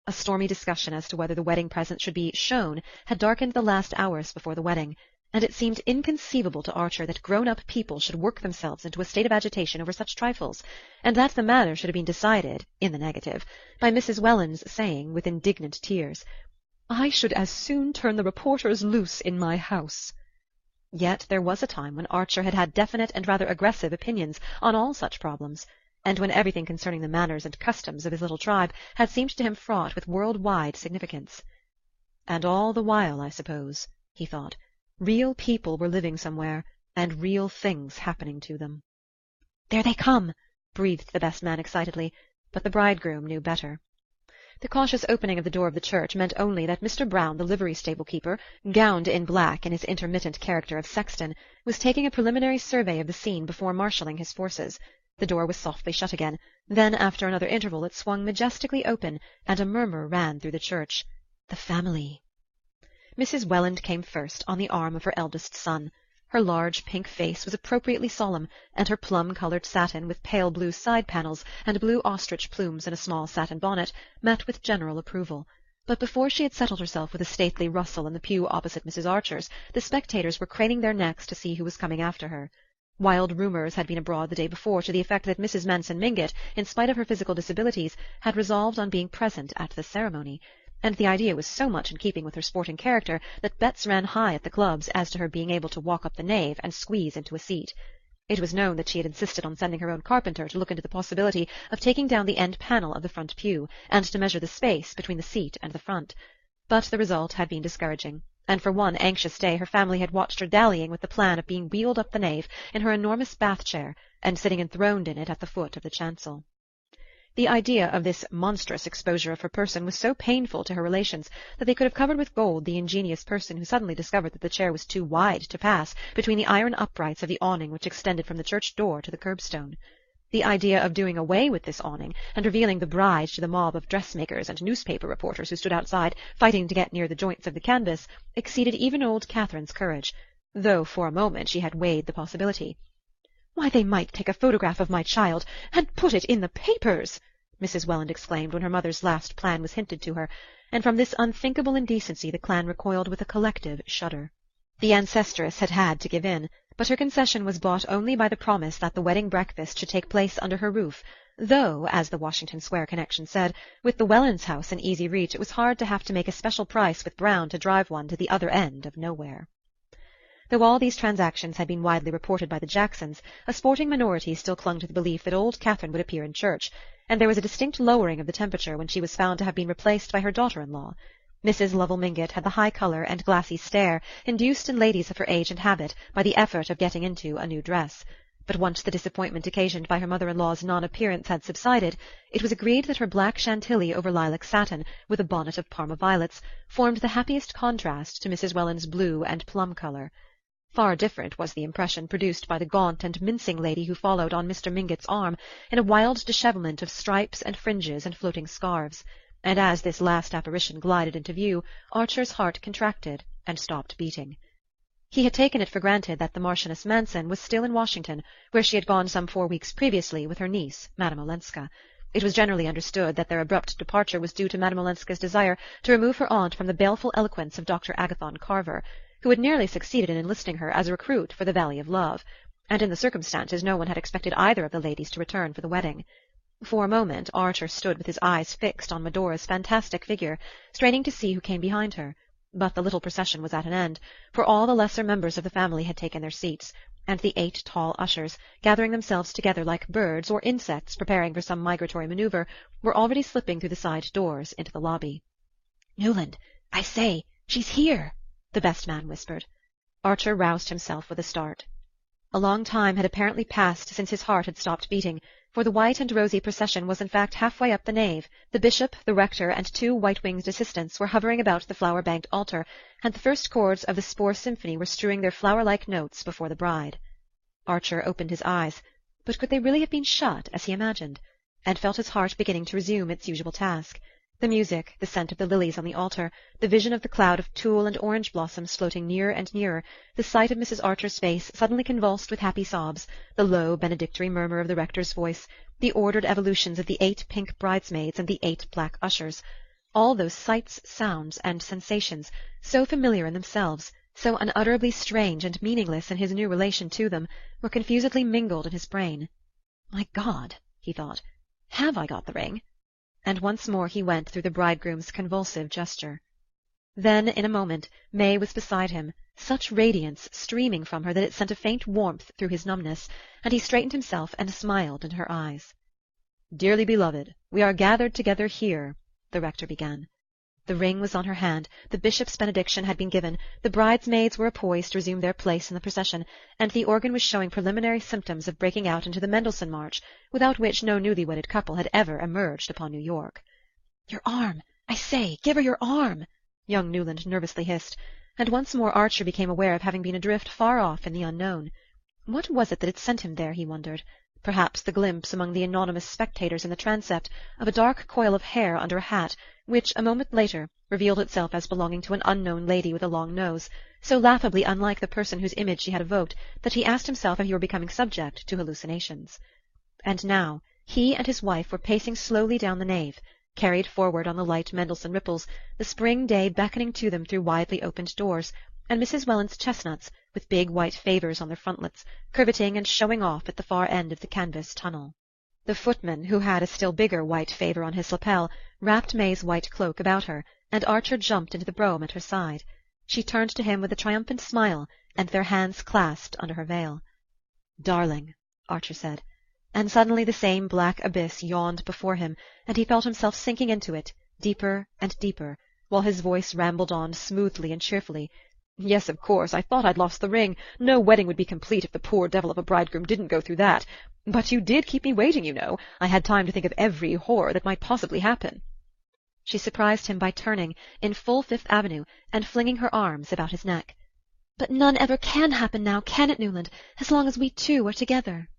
A stormy discussion as to whether the wedding present should be shown had darkened the last hours before the wedding, and it seemed inconceivable to Archer that grown-up people should work themselves into a state of agitation over such trifles, and that the matter should have been decided, in the negative, by Mrs. Welland's saying, with indignant tears, "I should as soon turn the reporters loose in my house." Yet there was a time when Archer had had definite and rather aggressive opinions on all such problems, and when everything concerning the manners and customs of his little tribe had seemed to him fraught with world-wide significance. And all the while, I suppose, he thought, real people were living somewhere, and real things happening to them. "There they come!" breathed the best man excitedly, but the bridegroom knew better. The cautious opening of the door of the church meant only that Mr. Brown, the livery-stable keeper, gowned in black in his intermittent character of sexton, was taking a preliminary survey of the scene before marshalling his forces. The door was softly shut again. Then, after another interval, it swung majestically open, and a murmur ran through the church. The family! Mrs. Welland came first, on the arm of her eldest son. Her large pink face was appropriately solemn, and her plum-coloured satin, with pale blue side-panels and blue ostrich plumes in a small satin bonnet, met with general approval. But before she had settled herself with a stately rustle in the pew opposite Mrs. Archer's, the spectators were craning their necks to see who was coming after her. Wild rumours had been abroad the day before to the effect that Mrs. Manson Mingott, in spite of her physical disabilities, had resolved on being present at the ceremony, and the idea was so much in keeping with her sporting character that bets ran high at the clubs as to her being able to walk up the nave and squeeze into a seat. It was known that she had insisted on sending her own carpenter to look into the possibility of taking down the end panel of the front pew, and to measure the space between the seat and the front. But the result had been discouraging, and for one anxious day her family had watched her dallying with the plan of being wheeled up the nave in her enormous bath-chair, and sitting enthroned in it at the foot of the chancel. The idea of this monstrous exposure of her person was so painful to her relations that they could have covered with gold the ingenious person who suddenly discovered that the chair was too wide to pass between the iron uprights of the awning which extended from the church door to the curbstone. The idea of doing away with this awning, and revealing the bride to the mob of dressmakers and newspaper reporters who stood outside, fighting to get near the joints of the canvas, exceeded even old Catherine's courage, though for a moment she had weighed the possibility. "Why, they might take a photograph of my child and put it in the papers!" Mrs. Welland exclaimed when her mother's last plan was hinted to her, and from this unthinkable indecency the clan recoiled with a collective shudder. The ancestress had had to give in, but her concession was bought only by the promise that the wedding breakfast should take place under her roof, though, as the Washington Square connection said, with the Wellands' house in easy reach it was hard to have to make a special price with Brown to drive one to the other end of nowhere. Though all these transactions had been widely reported by the Jacksons, a sporting minority still clung to the belief that old Catherine would appear in church, and there was a distinct lowering of the temperature when she was found to have been replaced by her daughter-in-law. Mrs. Lovell Mingott had the high colour and glassy stare induced in ladies of her age and habit by the effort of getting into a new dress. But once the disappointment occasioned by her mother-in-law's non-appearance had subsided, it was agreed that her black chantilly over lilac satin, with a bonnet of Parma violets, formed the happiest contrast to Mrs. Welland's blue and plum colour. Far different was the impression produced by the gaunt and mincing lady who followed on Mr. Mingott's arm, in a wild dishevelment of stripes and fringes and floating scarves, and as this last apparition glided into view, Archer's heart contracted and stopped beating. He had taken it for granted that the Marchioness Manson was still in Washington, where she had gone some 4 weeks previously with her niece, Madame Olenska. It was generally understood that their abrupt departure was due to Madame Olenska's desire to remove her aunt from the baleful eloquence of Dr. Agathon Carver, who had nearly succeeded in enlisting her as a recruit for the Valley of Love, and in the circumstances no one had expected either of the ladies to return for the wedding. For a moment Archer stood with his eyes fixed on Medora's fantastic figure, straining to see who came behind her, but the little procession was at an end, for all the lesser members of the family had taken their seats, and the 8 tall ushers, gathering themselves together like birds or insects preparing for some migratory manoeuvre, were already slipping through the side doors into the lobby. "Newland, I say, she's here!" the best man whispered. Archer roused himself with a start. A long time had apparently passed since his heart had stopped beating, for the white and rosy procession was in fact half-way up the nave. The bishop, the rector, and 2 white-winged assistants were hovering about the flower-banked altar, and the first chords of the Spohr Symphony were strewing their flower-like notes before the bride. Archer opened his eyes, but could they really have been shut, as he imagined, and felt his heart beginning to resume its usual task. The music, the scent of the lilies on the altar, the vision of the cloud of tulle and orange blossoms floating nearer and nearer, the sight of Mrs. Archer's face suddenly convulsed with happy sobs, the low benedictory murmur of the rector's voice, the ordered evolutions of the 8 pink bridesmaids and the 8 black ushers, all those sights, sounds, and sensations, so familiar in themselves, so unutterably strange and meaningless in his new relation to them, were confusedly mingled in his brain. "My God," he thought, "have I got the ring?" And once more he went through the bridegroom's convulsive gesture. Then, in a moment, May was beside him, such radiance streaming from her that it sent a faint warmth through his numbness, and he straightened himself and smiled into her eyes. "Dearly beloved, we are gathered together here," the rector began. The ring was on her hand, the bishop's benediction had been given, the bridesmaids were poised to resume their place in the procession, and the organ was showing preliminary symptoms of breaking out into the Mendelssohn March, without which no newly-wedded couple had ever emerged upon New York. "Your arm! I say, give her your arm!" young Newland nervously hissed, and once more Archer became aware of having been adrift far off in the unknown. What was it that had sent him there, he wondered? perhaps the glimpse among the anonymous spectators in the transept of a dark coil of hair under a hat, which, a moment later, revealed itself as belonging to an unknown lady with a long nose, so laughably unlike the person whose image she had evoked that he asked himself if he were becoming subject to hallucinations. And now he and his wife were pacing slowly down the nave, carried forward on the light Mendelssohn ripples, the spring day beckoning to them through widely opened doors, and Mrs. Welland's chestnuts, with big white favours on their frontlets, curveting and showing off at the far end of the canvas tunnel. The footman, who had a still bigger white favour on his lapel, wrapped May's white cloak about her, and Archer jumped into the brougham at her side. She turned to him with a triumphant smile, and their hands clasped under her veil. "Darling," Archer said, and suddenly the same black abyss yawned before him, and he felt himself sinking into it, deeper and deeper, while his voice rambled on smoothly and cheerfully. "Yes, of course, I thought I'd lost the ring. No wedding would be complete if the poor devil of a bridegroom didn't go through that. But you did keep me waiting, you know. I had time to think of every horror that might possibly happen." She surprised him by turning, in full Fifth Avenue, and flinging her arms about his neck. "But none ever can happen now, can it, Newland, as long as we two are together?"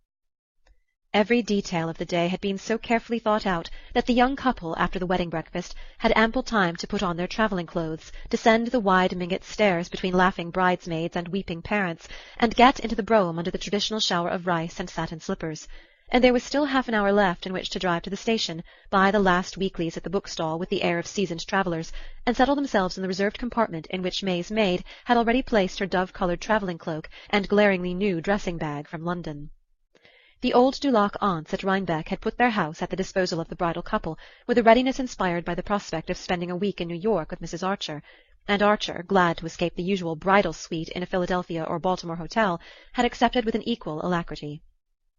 Every detail of the day had been so carefully thought out that the young couple, after the wedding breakfast, had ample time to put on their travelling clothes, descend the wide Mingott stairs between laughing bridesmaids and weeping parents, and get into the brougham under the traditional shower of rice and satin slippers. And there was still half an hour left in which to drive to the station, buy the last weeklies at the bookstall with the air of seasoned travellers, and settle themselves in the reserved compartment in which May's maid had already placed her dove-coloured travelling cloak and glaringly new dressing-bag from London. The old Dulac aunts at Rhinebeck had put their house at the disposal of the bridal couple, with a readiness inspired by the prospect of spending a week in New York with Mrs. Archer, and Archer, glad to escape the usual bridal suite in a Philadelphia or Baltimore hotel, had accepted with an equal alacrity.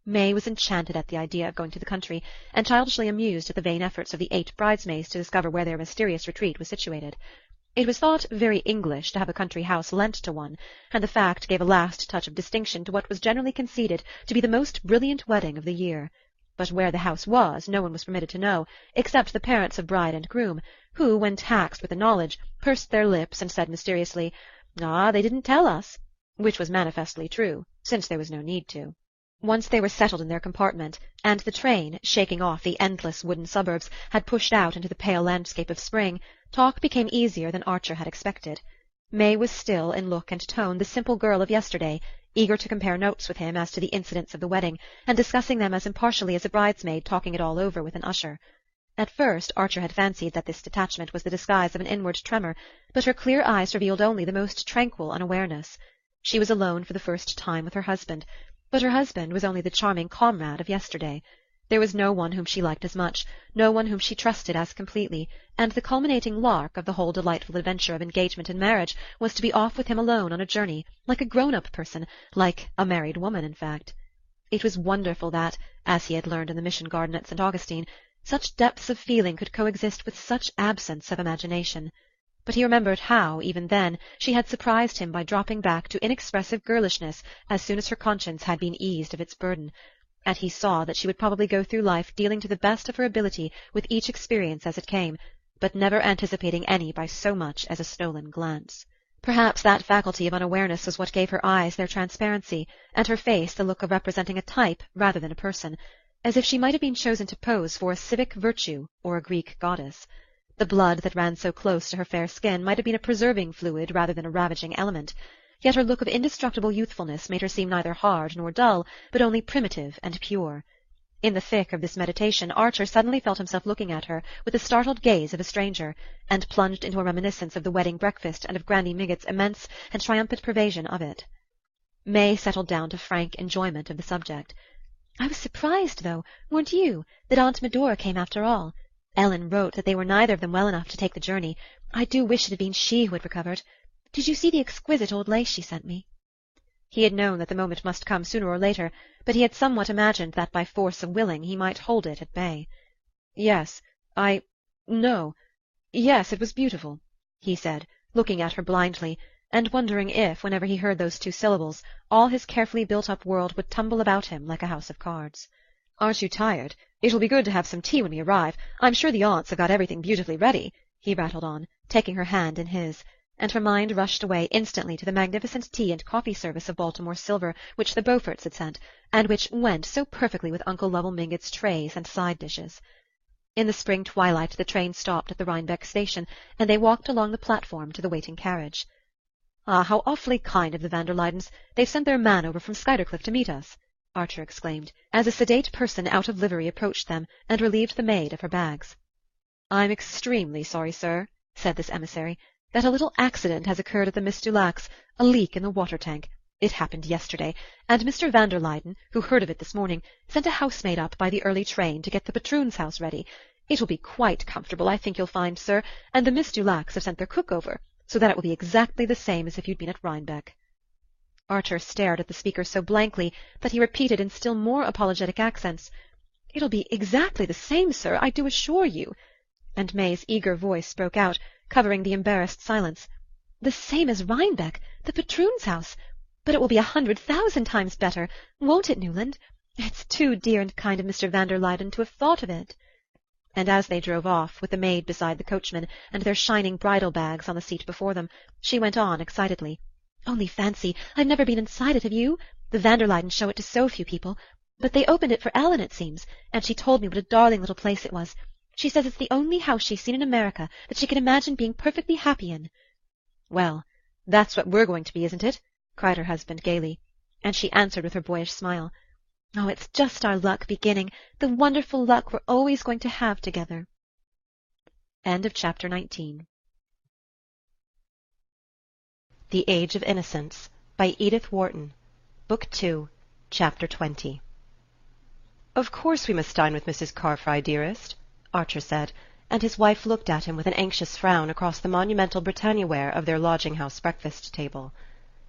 May was enchanted at the idea of going to the country, and childishly amused at the vain efforts of the 8 bridesmaids to discover where their mysterious retreat was situated. It was thought very English to have a country house lent to one, and the fact gave a last touch of distinction to what was generally conceded to be the most brilliant wedding of the year. But where the house was no one was permitted to know, except the parents of bride and groom, who, when taxed with the knowledge, pursed their lips and said mysteriously, "Ah, they didn't tell us," which was manifestly true, since there was no need to. Once they were settled in their compartment, and the train, shaking off the endless wooden suburbs, had pushed out into the pale landscape of spring, talk became easier than Archer had expected. May was still, in look and tone, the simple girl of yesterday, eager to compare notes with him as to the incidents of the wedding, and discussing them as impartially as a bridesmaid talking it all over with an usher. At first Archer had fancied that this detachment was the disguise of an inward tremor, but her clear eyes revealed only the most tranquil unawareness. She was alone for the first time with her husband, but her husband was only the charming comrade of yesterday. There was no one whom she liked as much, no one whom she trusted as completely, and the culminating lark of the whole delightful adventure of engagement and marriage was to be off with him alone on a journey, like a grown-up person, like a married woman, in fact. It was wonderful that, as he had learned in the mission garden at St. Augustine, such depths of feeling could coexist with such absence of imagination. But he remembered how, even then, she had surprised him by dropping back to inexpressive girlishness as soon as her conscience had been eased of its burden, and he saw that she would probably go through life dealing to the best of her ability with each experience as it came, but never anticipating any by so much as a stolen glance. Perhaps that faculty of unawareness was what gave her eyes their transparency, and her face the look of representing a type rather than a person, as if she might have been chosen to pose for a civic virtue or a Greek goddess. The blood that ran so close to her fair skin might have been a preserving fluid rather than a ravaging element, yet her look of indestructible youthfulness made her seem neither hard nor dull, but only primitive and pure. In the thick of this meditation Archer suddenly felt himself looking at her with the startled gaze of a stranger, and plunged into a reminiscence of the wedding breakfast and of Granny Mingott's immense and triumphant pervasion of it. May settled down to frank enjoyment of the subject. "I was surprised, though, weren't you, that Aunt Medora came after all? Ellen wrote that they were neither of them well enough to take the journey. I do wish it had been she who had recovered. Did you see the exquisite old lace she sent me?" He had known that the moment must come sooner or later, but he had somewhat imagined that by force of willing he might hold it at bay. "Yes, no. Yes, it was beautiful," he said, looking at her blindly, and wondering if, whenever he heard those 2 syllables, all his carefully built-up world would tumble about him like a house of cards. "Aren't you tired? It'll be good to have some tea when we arrive. I'm sure the aunts have got everything beautifully ready," he rattled on, taking her hand in his. and her mind rushed away instantly to the magnificent tea and coffee service of Baltimore silver which the Beauforts had sent, and which went so perfectly with Uncle Lovell Mingott's trays and side dishes. In the spring twilight the train stopped at the Rhinebeck station, and they walked along the platform to the waiting carriage. "Ah, how awfully kind of the van der Luydens! They've sent their man over from Skuytercliff to meet us," Archer exclaimed, as a sedate person out of livery approached them and relieved the maid of her bags. "I'm extremely sorry, sir," said this emissary, "that a little accident has occurred at the Miss Dulacs, a leak in the water-tank. It happened yesterday, and Mr. van der Luyden, who heard of it this morning, sent a housemaid up by the early train to get the patroon's house ready. It will be quite comfortable, I think you'll find, sir, and the Miss Dulacs have sent their cook over, so that it will be exactly the same as if you'd been at Rhinebeck." Archer stared at the speaker so blankly that he repeated in still more apologetic accents, "It'll be exactly the same, sir, I do assure you." And May's eager voice broke out, covering the embarrassed silence. "The same as Rhinebeck, the patroon's house! But it will be 100,000 times better, won't it, Newland? It's too dear and kind of Mr. van der Luyden to have thought of it." And as they drove off, with the maid beside the coachman, and their shining bridle bags on the seat before them, she went on excitedly, "Only fancy, I've never been inside it, have you? The van der Luydens show it to so few people. But they opened it for Ellen, it seems, and she told me what a darling little place it was. She says it's the only house she's seen in America that she can imagine being perfectly happy in." "Well, that's what we're going to be, isn't it?" cried her husband gaily, and she answered with her boyish smile, "Oh, it's just our luck beginning, the wonderful luck we're always going to have together." End of chapter 19. The Age of Innocence by Edith Wharton, Book 2, Chapter 20. "Of course we must dine with Mrs. Carfry, dearest," Archer said, and his wife looked at him with an anxious frown across the monumental Britannia-ware of their lodging-house breakfast-table.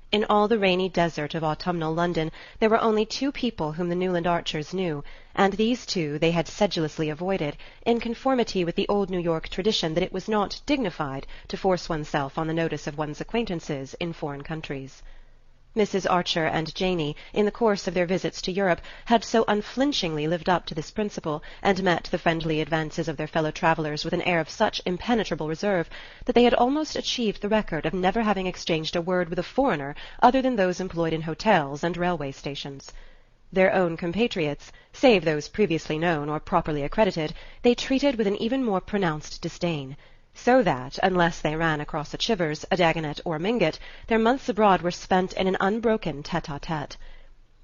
In all the rainy desert of autumnal London there were only two people whom the Newland Archers knew, and these two they had sedulously avoided, in conformity with the old New York tradition that it was not dignified to force oneself on the notice of one's acquaintances in foreign countries. Mrs. Archer and Janey, in the course of their visits to Europe, had so unflinchingly lived up to this principle, and met the friendly advances of their fellow-travellers with an air of such impenetrable reserve, that they had almost achieved the record of never having exchanged a word with a foreigner other than those employed in hotels and railway stations. Their own compatriots, save those previously known or properly accredited, they treated with an even more pronounced disdain, so that, unless they ran across a Chivers, a Dagonet, or a Mingott, their months abroad were spent in an unbroken tete-a-tete.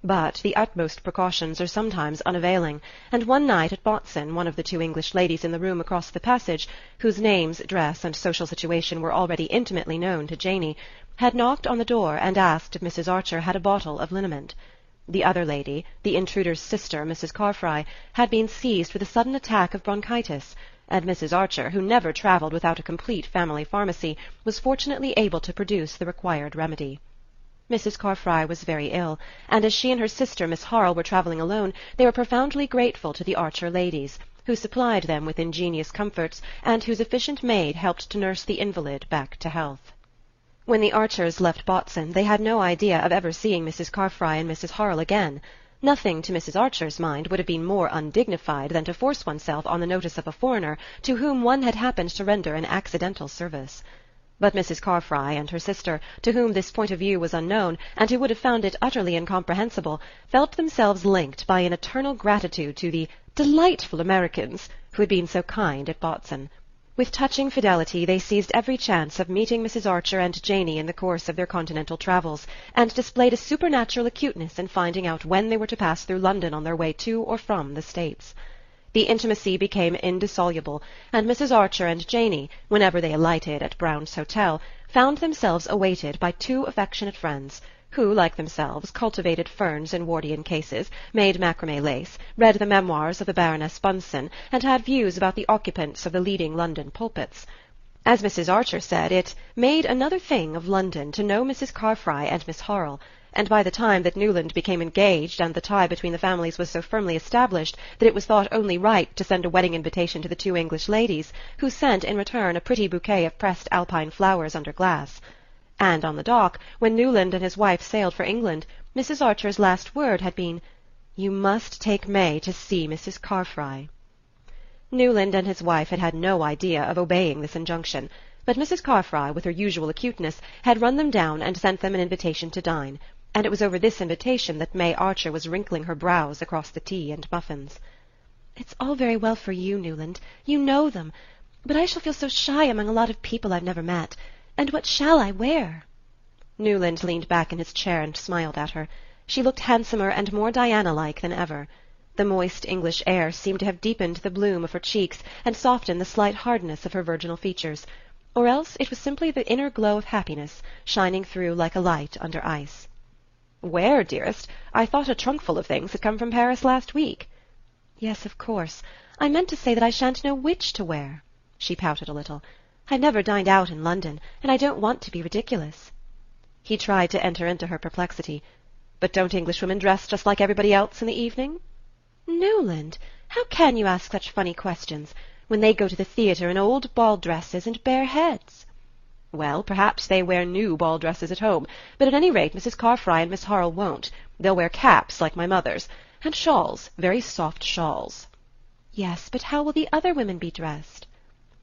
But the utmost precautions are sometimes unavailing, and one night at Botzen one of the two English ladies in the room across the passage, whose names, dress, and social situation were already intimately known to Janey, had knocked on the door and asked if Mrs. Archer had a bottle of liniment. The other lady, the intruder's sister, Mrs. Carfry, had been seized with a sudden attack of bronchitis, and Mrs. Archer, who never travelled without a complete family pharmacy, was fortunately able to produce the required remedy. Mrs. Carfry was very ill, and as she and her sister Miss Harle were travelling alone, they were profoundly grateful to the Archer ladies, who supplied them with ingenious comforts, and whose efficient maid helped to nurse the invalid back to health. When the Archers left Botzen, they had no idea of ever seeing Mrs. Carfry and Mrs. Harle again. Nothing to Mrs. Archer's mind would have been more undignified than to force oneself on the notice of a foreigner to whom one had happened to render an accidental service. But Mrs. Carfry and her sister, to whom this point of view was unknown, and who would have found it utterly incomprehensible, felt themselves linked by an eternal gratitude to the delightful Americans who had been so kind at Botzen. With touching fidelity they seized every chance of meeting Mrs. Archer and Janey in the course of their continental travels, and displayed a supernatural acuteness in finding out when they were to pass through London on their way to or from the States. The intimacy became indissoluble, and Mrs. Archer and Janey, whenever they alighted at Brown's Hotel, found themselves awaited by two affectionate friends, who, like themselves, cultivated ferns in Wardian cases, made macrame lace, read the memoirs of the Baroness Bunsen, and had views about the occupants of the leading London pulpits. As Mrs. Archer said, it made another thing of London to know Mrs. Carfry and Miss Harle, and by the time that Newland became engaged and the tie between the families was so firmly established that it was thought only right to send a wedding invitation to the two English ladies, who sent in return a pretty bouquet of pressed alpine flowers under glass. And on the dock, when Newland and his wife sailed for England, Mrs. Archer's last word had been, "You must take May to see Mrs. Carfry." Newland and his wife had had no idea of obeying this injunction, but Mrs. Carfry, with her usual acuteness, had run them down and sent them an invitation to dine, and it was over this invitation that May Archer was wrinkling her brows across the tea and muffins. "It's all very well for you, Newland. You know them. But I shall feel so shy among a lot of people I've never met. And what shall I wear?" Newland leaned back in his chair and smiled at her. She looked handsomer and more Diana-like than ever. The moist English air seemed to have deepened the bloom of her cheeks and softened the slight hardness of her virginal features, or else it was simply the inner glow of happiness shining through like a light under ice. "Where, dearest? I thought a trunkful of things had come from Paris last week." "Yes, of course. I meant to say that I shan't know which to wear." She pouted a little. "I've never dined out in London, and I don't want to be ridiculous." He tried to enter into her perplexity. "But don't Englishwomen dress just like everybody else in the evening?" "Newland, how can you ask such funny questions, when they go to the theatre in old ball dresses and bare heads?" "Well, perhaps they wear new ball dresses at home, but at any rate Mrs. Carfry and Miss Harle won't. They'll wear caps like my mother's, and shawls, very soft shawls." "Yes, but how will the other women be dressed?"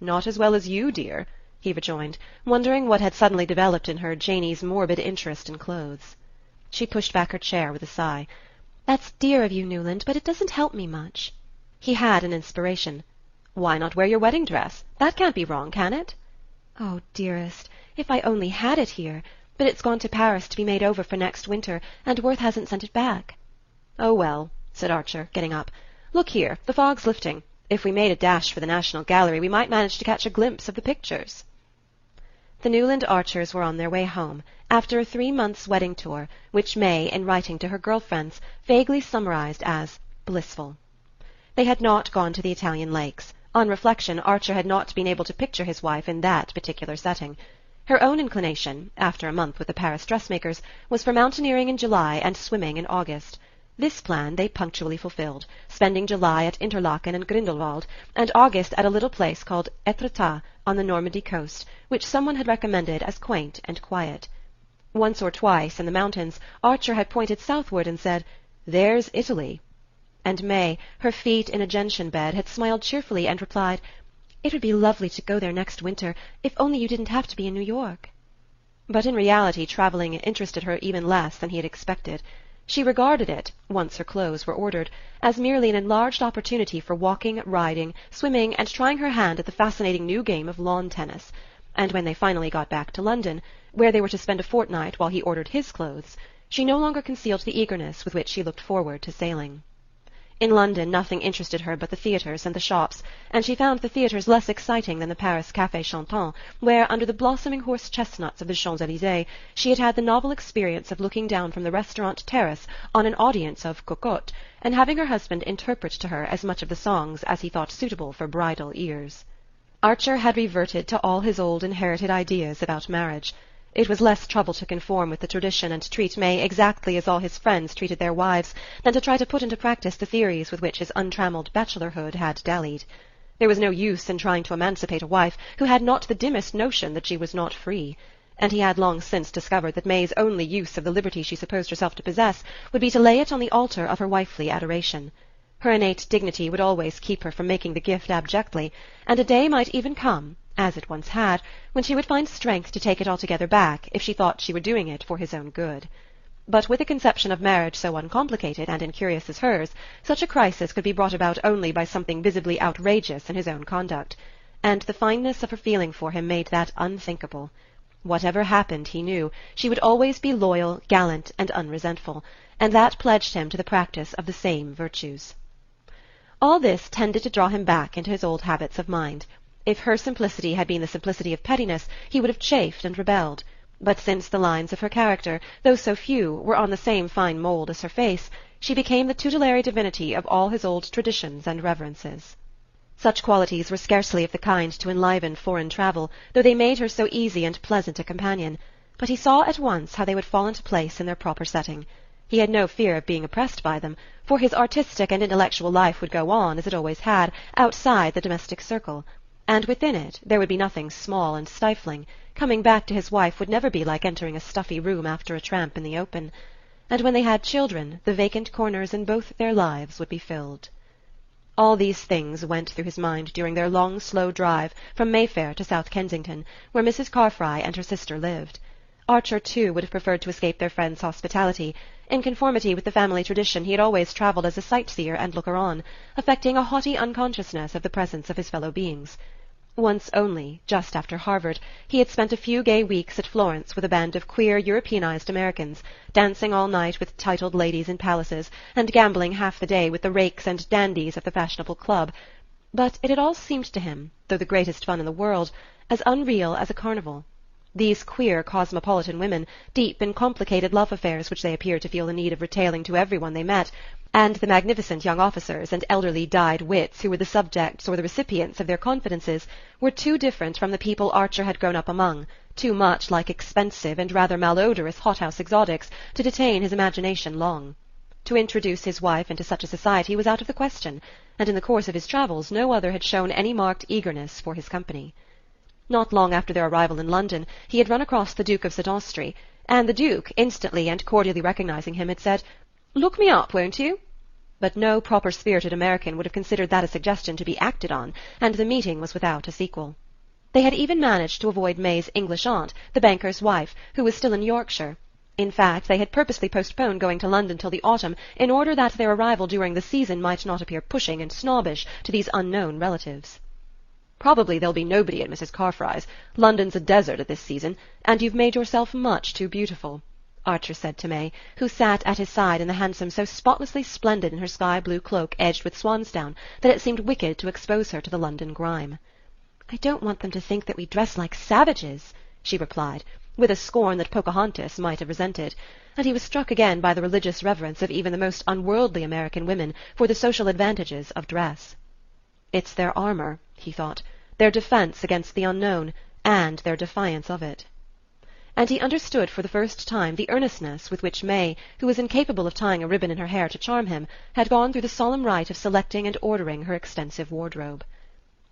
"Not as well as you, dear," he rejoined, wondering what had suddenly developed in her Janey's morbid interest in clothes. She pushed back her chair with a sigh. "That's dear of you, Newland, but it doesn't help me much." He had an inspiration. "Why not wear your wedding dress? That can't be wrong, can it?" "Oh, dearest, if I only had it here! But it's gone to Paris to be made over for next winter, and Worth hasn't sent it back." "Oh, well," said Archer, getting up. "Look here, the fog's lifting. If we made a dash for the National Gallery, we might manage to catch a glimpse of the pictures." The Newland Archers were on their way home, after a 3 months' wedding tour, which May, in writing to her girl-friends, vaguely summarized as blissful. They had not gone to the Italian lakes. On reflection, Archer had not been able to picture his wife in that particular setting. Her own inclination, after a month with the Paris dressmakers, was for mountaineering in July and swimming in August. This plan they punctually fulfilled, spending July at Interlaken and Grindelwald, and August at a little place called Étretat on the Normandy coast, which someone had recommended as quaint and quiet. Once or twice, in the mountains, Archer had pointed southward and said, "There's Italy." And May, her feet in a gentian bed, had smiled cheerfully and replied, "It would be lovely to go there next winter, if only you didn't have to be in New York." But in reality travelling interested her even less than he had expected. She regarded it, once her clothes were ordered, as merely an enlarged opportunity for walking, riding, swimming, and trying her hand at the fascinating new game of lawn-tennis. And when they finally got back to London, where they were to spend a fortnight while he ordered his clothes, she no longer concealed the eagerness with which she looked forward to sailing. In London nothing interested her but the theatres and the shops, and she found the theatres less exciting than the Paris Café Chantant, where, under the blossoming horse-chestnuts of the Champs-Élysées, she had had the novel experience of looking down from the restaurant terrace on an audience of cocottes, and having her husband interpret to her as much of the songs as he thought suitable for bridal ears. Archer had reverted to all his old inherited ideas about marriage. It was less trouble to conform with the tradition and treat May exactly as all his friends treated their wives than to try to put into practice the theories with which his untrammelled bachelorhood had dallied. There was no use in trying to emancipate a wife who had not the dimmest notion that she was not free, and he had long since discovered that May's only use of the liberty she supposed herself to possess would be to lay it on the altar of her wifely adoration. Her innate dignity would always keep her from making the gift abjectly, and a day might even come, as it once had, when she would find strength to take it altogether back if she thought she were doing it for his own good. But with a conception of marriage so uncomplicated and incurious as hers, such a crisis could be brought about only by something visibly outrageous in his own conduct, and the fineness of her feeling for him made that unthinkable. Whatever happened, he knew, she would always be loyal, gallant, and unresentful, and that pledged him to the practice of the same virtues. All this tended to draw him back into his old habits of mind. If her simplicity had been the simplicity of pettiness, he would have chafed and rebelled. But since the lines of her character, though so few, were on the same fine mould as her face, she became the tutelary divinity of all his old traditions and reverences. Such qualities were scarcely of the kind to enliven foreign travel, though they made her so easy and pleasant a companion. But he saw at once how they would fall into place in their proper setting. He had no fear of being oppressed by them, for his artistic and intellectual life would go on, as it always had, outside the domestic circle. And within it there would be nothing small and stifling. Coming back to his wife would never be like entering a stuffy room after a tramp in the open. And when they had children, the vacant corners in both their lives would be filled. All these things went through his mind during their long, slow drive from Mayfair to South Kensington, where Mrs. Carfry and her sister lived. Archer, too, would have preferred to escape their friend's hospitality. In conformity with the family tradition, he had always travelled as a sightseer and looker-on, affecting a haughty unconsciousness of the presence of his fellow-beings. Once only, just after Harvard, he had spent a few gay weeks at Florence with a band of queer Europeanized Americans, dancing all night with titled ladies in palaces, and gambling half the day with the rakes and dandies of the fashionable club. But it had all seemed to him, though the greatest fun in the world, as unreal as a carnival. These queer cosmopolitan women, deep in complicated love affairs which they appeared to feel the need of retailing to everyone they met, and the magnificent young officers and elderly dyed wits who were the subjects or the recipients of their confidences, were too different from the people Archer had grown up among, too much like expensive and rather malodorous hothouse exotics, to detain his imagination long. To introduce his wife into such a society was out of the question, and in the course of his travels no other had shown any marked eagerness for his company. Not long after their arrival in London, he had run across the Duke of St. Austrey, and the Duke, instantly and cordially recognizing him, had said, "Look me up, won't you?" But no proper-spirited American would have considered that a suggestion to be acted on, and the meeting was without a sequel. They had even managed to avoid May's English aunt, the banker's wife, who was still in Yorkshire. In fact, they had purposely postponed going to London till the autumn, in order that their arrival during the season might not appear pushing and snobbish to these unknown relatives. "Probably there'll be nobody at Mrs. Carfry's. London's a desert at this season, and you've made yourself much too beautiful," Archer said to May, who sat at his side in the hansom so spotlessly splendid in her sky-blue cloak edged with swansdown that it seemed wicked to expose her to the London grime. "I don't want them to think that we dress like savages," she replied, with a scorn that Pocahontas might have resented, and he was struck again by the religious reverence of even the most unworldly American women for the social advantages of dress. It's their armour, he thought, their defence against the unknown, and their defiance of it. And he understood for the first time the earnestness with which May, who was incapable of tying a ribbon in her hair to charm him, had gone through the solemn rite of selecting and ordering her extensive wardrobe.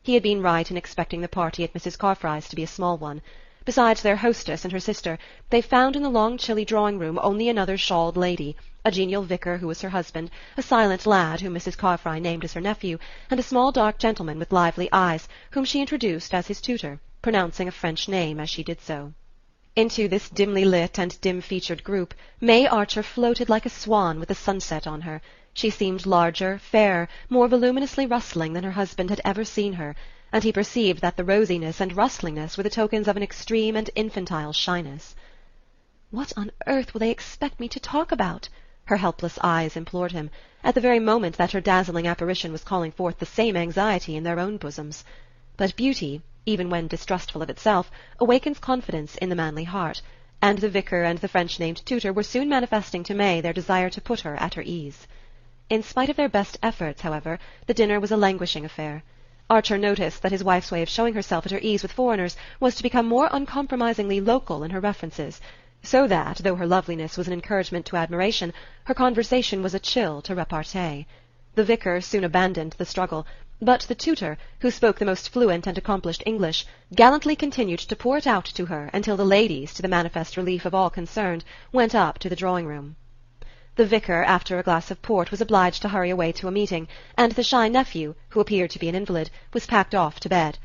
He had been right in expecting the party at Mrs. Carfry's to be a small one. Besides their hostess and her sister, they found in the long chilly drawing-room only another shawled lady, a genial vicar who was her husband, a silent lad whom Mrs. Carfry named as her nephew, and a small dark gentleman with lively eyes, whom she introduced as his tutor, pronouncing a French name as she did so. Into this dimly lit and dim-featured group May Archer floated like a swan with the sunset on her. She seemed larger, fairer, more voluminously rustling than her husband had ever seen her, and he perceived that the rosiness and rustlingness were the tokens of an extreme and infantile shyness. "What on earth will they expect me to talk about?" her helpless eyes implored him, at the very moment that her dazzling apparition was calling forth the same anxiety in their own bosoms. But beauty, even when distrustful of itself, awakens confidence in the manly heart, and the vicar and the French-named tutor were soon manifesting to May their desire to put her at her ease. In spite of their best efforts, however, the dinner was a languishing affair. Archer noticed that his wife's way of showing herself at her ease with foreigners was to become more uncompromisingly local in her references, so that, though her loveliness was an encouragement to admiration, her conversation was a chill to repartee. The vicar soon abandoned the struggle, but the tutor, who spoke the most fluent and accomplished English, gallantly continued to pour it out to her until the ladies, to the manifest relief of all concerned, went up to the drawing-room. The vicar, after a glass of port, was obliged to hurry away to a meeting, and the shy nephew, who appeared to be an invalid, was packed off to bed.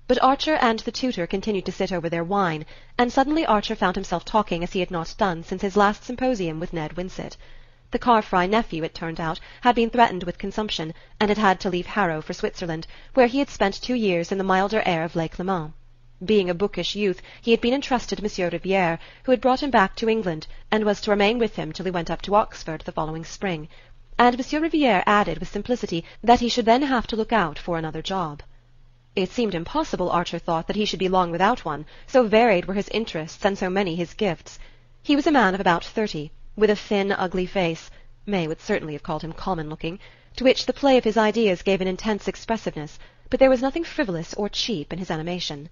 But Archer and the tutor continued to sit over their wine, and suddenly Archer found himself talking as he had not done since his last symposium with Ned Winsett. The Carfry nephew, it turned out, had been threatened with consumption, and had had to leave Harrow for Switzerland, where he had spent 2 years in the milder air of Lake Leman. Being a bookish youth, he had been entrusted to Monsieur Riviere, who had brought him back to England, and was to remain with him till he went up to Oxford the following spring. And Monsieur Riviere added with simplicity that he should then have to look out for another job. It seemed impossible, Archer thought, that he should be long without one, so varied were his interests and so many his gifts. He was a man of about 30, with a thin, ugly face, May would certainly have called him common-looking, to which the play of his ideas gave an intense expressiveness, but there was nothing frivolous or cheap in his animation.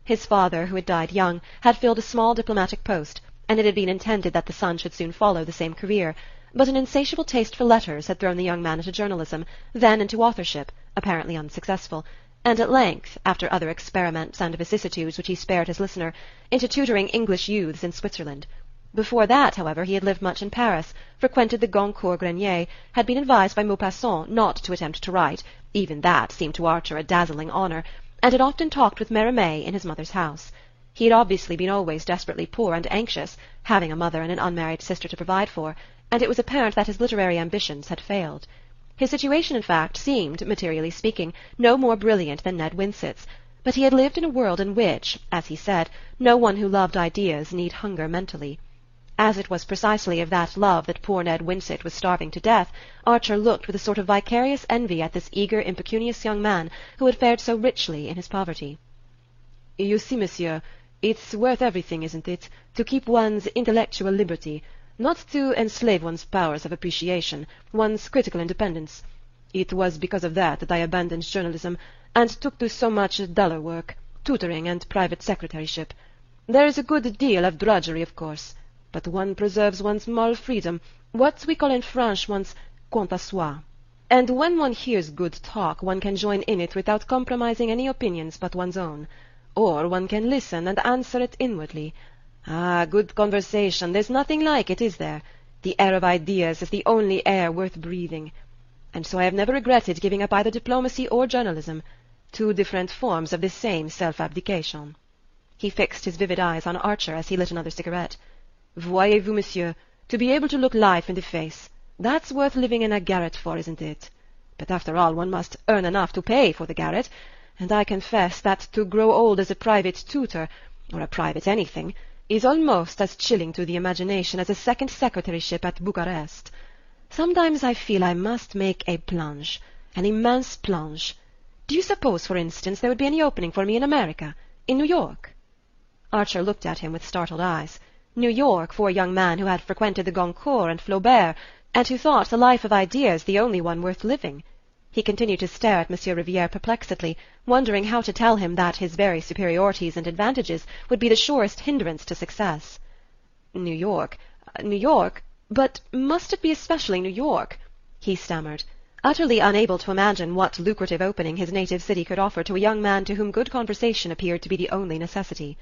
His father, who had died young, had filled a small diplomatic post, and it had been intended that the son should soon follow the same career, but an insatiable taste for letters had thrown the young man into journalism, then into authorship, apparently unsuccessful, and at length, after other experiments and vicissitudes which he spared his listener, into tutoring English youths in Switzerland. Before that, however, he had lived much in Paris, frequented the Goncourt Grenier, had been advised by Maupassant not to attempt to write, Even that seemed to Archer a dazzling honour, and had often talked with Mérimée in his mother's house. He had obviously been always desperately poor and anxious, having a mother and an unmarried sister to provide for, and it was apparent that his literary ambitions had failed. His situation, in fact, seemed, materially speaking, no more brilliant than Ned Winsett's, but he had lived in a world in which, as he said, no one who loved ideas need hunger mentally. As it was precisely of that love that poor Ned Winsett was starving to death, Archer looked with a sort of vicarious envy at this eager, impecunious young man who had fared so richly in his poverty. "You see, monsieur, it's worth everything, isn't it, to keep one's intellectual liberty, not to enslave one's powers of appreciation, one's critical independence. It was because of that I abandoned journalism, and took to so much duller work, tutoring and private secretaryship. There is a good deal of drudgery, of course, but one preserves one's moral freedom, what we call in French one's quant à soi. And when one hears good talk, one can join in it without compromising any opinions but one's own. Or one can listen and answer it inwardly. Ah, good conversation, there's nothing like it, is there? The air of ideas is the only air worth breathing. And so I have never regretted giving up either diplomacy or journalism, two different forms of the same self-abdication." He fixed his vivid eyes on Archer as he lit another cigarette. "Voyez-vous, monsieur, to be able to look life in the face, that's worth living in a garret for, isn't it? But after all, one must earn enough to pay for the garret, and I confess that to grow old as a private tutor, or a private anything, is almost as chilling to the imagination as a second secretaryship at Bucharest. Sometimes I feel I must make a plunge, an immense plunge. Do you suppose, for instance, there would be any opening for me in America, in New York?" Archer looked at him with startled eyes. New York, for a young man who had frequented the Goncourt and Flaubert, and who thought the life of ideas the only one worth living. He continued to stare at Monsieur Rivière perplexedly, wondering how to tell him that his very superiorities and advantages would be the surest hindrance to success. New York, but must it be especially New York?" he stammered, utterly unable to imagine what lucrative opening his native city could offer to a young man to whom good conversation appeared to be the only necessity.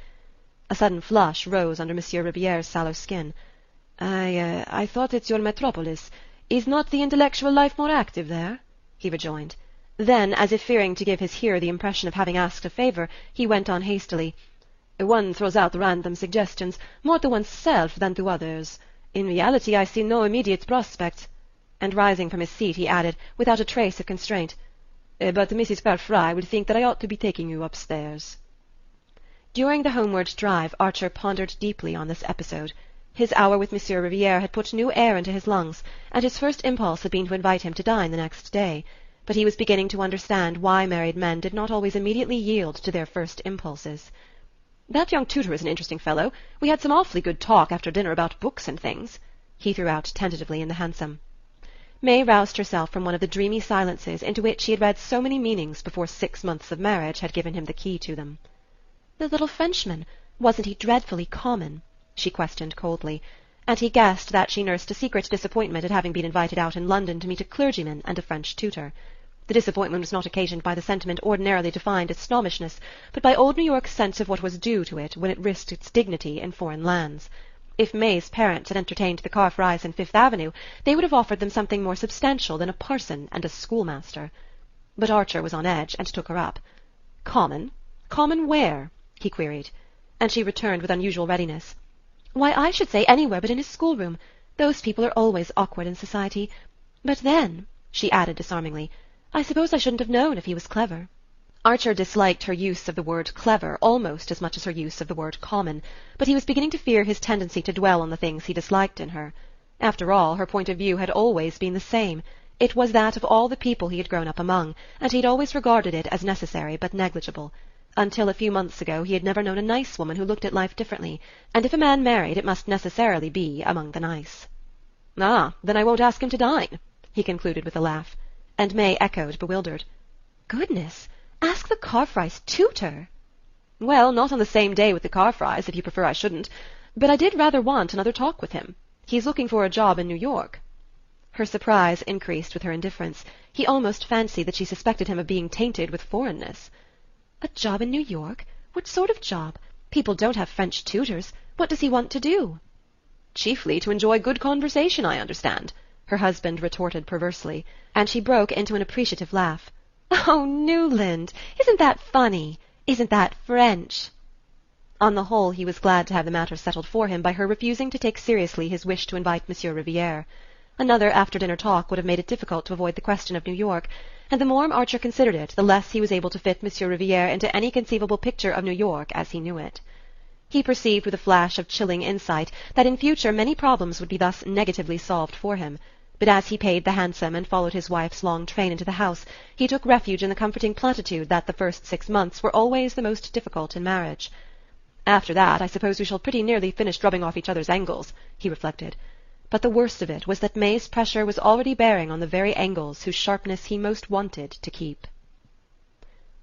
A sudden flush rose under Monsieur Rivière's sallow skin. I thought it's your metropolis. Is not the intellectual life more active there?" he rejoined. Then, as if fearing to give his hearer the impression of having asked a favour, he went on hastily. "One throws out random suggestions, more to one's self than to others. In reality I see no immediate prospect." And rising from his seat, he added, without a trace of constraint, "But Mrs. Farfrae will think that I ought to be taking you upstairs." During the homeward drive Archer pondered deeply on this episode. His hour with Monsieur Rivière had put new air into his lungs, and his first impulse had been to invite him to dine the next day. But he was beginning to understand why married men did not always immediately yield to their first impulses. "That young tutor is an interesting fellow. We had some awfully good talk after dinner about books and things," he threw out tentatively in the hansom. May roused herself from one of the dreamy silences into which she had read so many meanings before 6 months of marriage had given him the key to them. "The little Frenchman, wasn't he dreadfully common?" she questioned coldly, and he guessed that she nursed a secret disappointment at having been invited out in London to meet a clergyman and a French tutor. The disappointment was not occasioned by the sentiment ordinarily defined as snobbishness, but by old New York's sense of what was due to it when it risked its dignity in foreign lands. If May's parents had entertained the Carfrys in Fifth Avenue, they would have offered them something more substantial than a parson and a schoolmaster. But Archer was on edge, and took her up. "Common? Common where?" he queried, and she returned with unusual readiness. "Why, I should say anywhere but in his schoolroom. Those people are always awkward in society. But then," she added disarmingly, "I suppose I shouldn't have known if he was clever." Archer disliked her use of the word clever almost as much as her use of the word common, but he was beginning to fear his tendency to dwell on the things he disliked in her. After all, her point of view had always been the same. It was that of all the people he had grown up among, and he had always regarded it as necessary but negligible. Until a few months ago he had never known a nice woman who looked at life differently, and if a man married it must necessarily be among the nice. "Ah, then I won't ask him to dine," he concluded with a laugh, and May echoed, bewildered. "Goodness! Ask the Carfrys' tutor!" "Well, not on the same day with the Carfrys, if you prefer I shouldn't. But I did rather want another talk with him. He's looking for a job in New York." Her surprise increased with her indifference. He almost fancied that she suspected him of being tainted with foreignness. "A job in New York? What sort of job? People don't have French tutors. What does he want to do?" "Chiefly to enjoy good conversation, I understand," her husband retorted perversely, and she broke into an appreciative laugh. "Oh, Newland, isn't that funny? Isn't that French?" On the whole, he was glad to have the matter settled for him by her refusing to take seriously his wish to invite Monsieur Riviere. Another after-dinner talk would have made it difficult to avoid the question of New York, and the more Archer considered it, the less he was able to fit Monsieur Riviere into any conceivable picture of New York as he knew it. He perceived with a flash of chilling insight that in future many problems would be thus negatively solved for him, but as he paid the hansom and followed his wife's long train into the house, he took refuge in the comforting platitude that the first 6 months were always the most difficult in marriage. "After that, I suppose we shall pretty nearly finish rubbing off each other's angles," he reflected. But the worst of it was that May's pressure was already bearing on the very angles whose sharpness he most wanted to keep.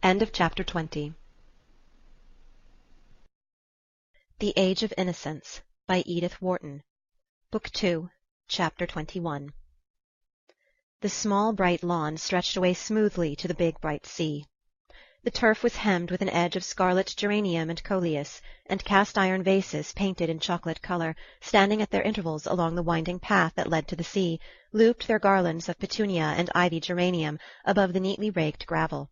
End of chapter 20. The Age of Innocence by Edith Wharton. Book 2, Chapter 21. The small bright lawn stretched away smoothly to the big bright sea. The turf was hemmed with an edge of scarlet geranium and coleus, and cast-iron vases painted in chocolate colour, standing at their intervals along the winding path that led to the sea, looped their garlands of petunia and ivy geranium above the neatly raked gravel.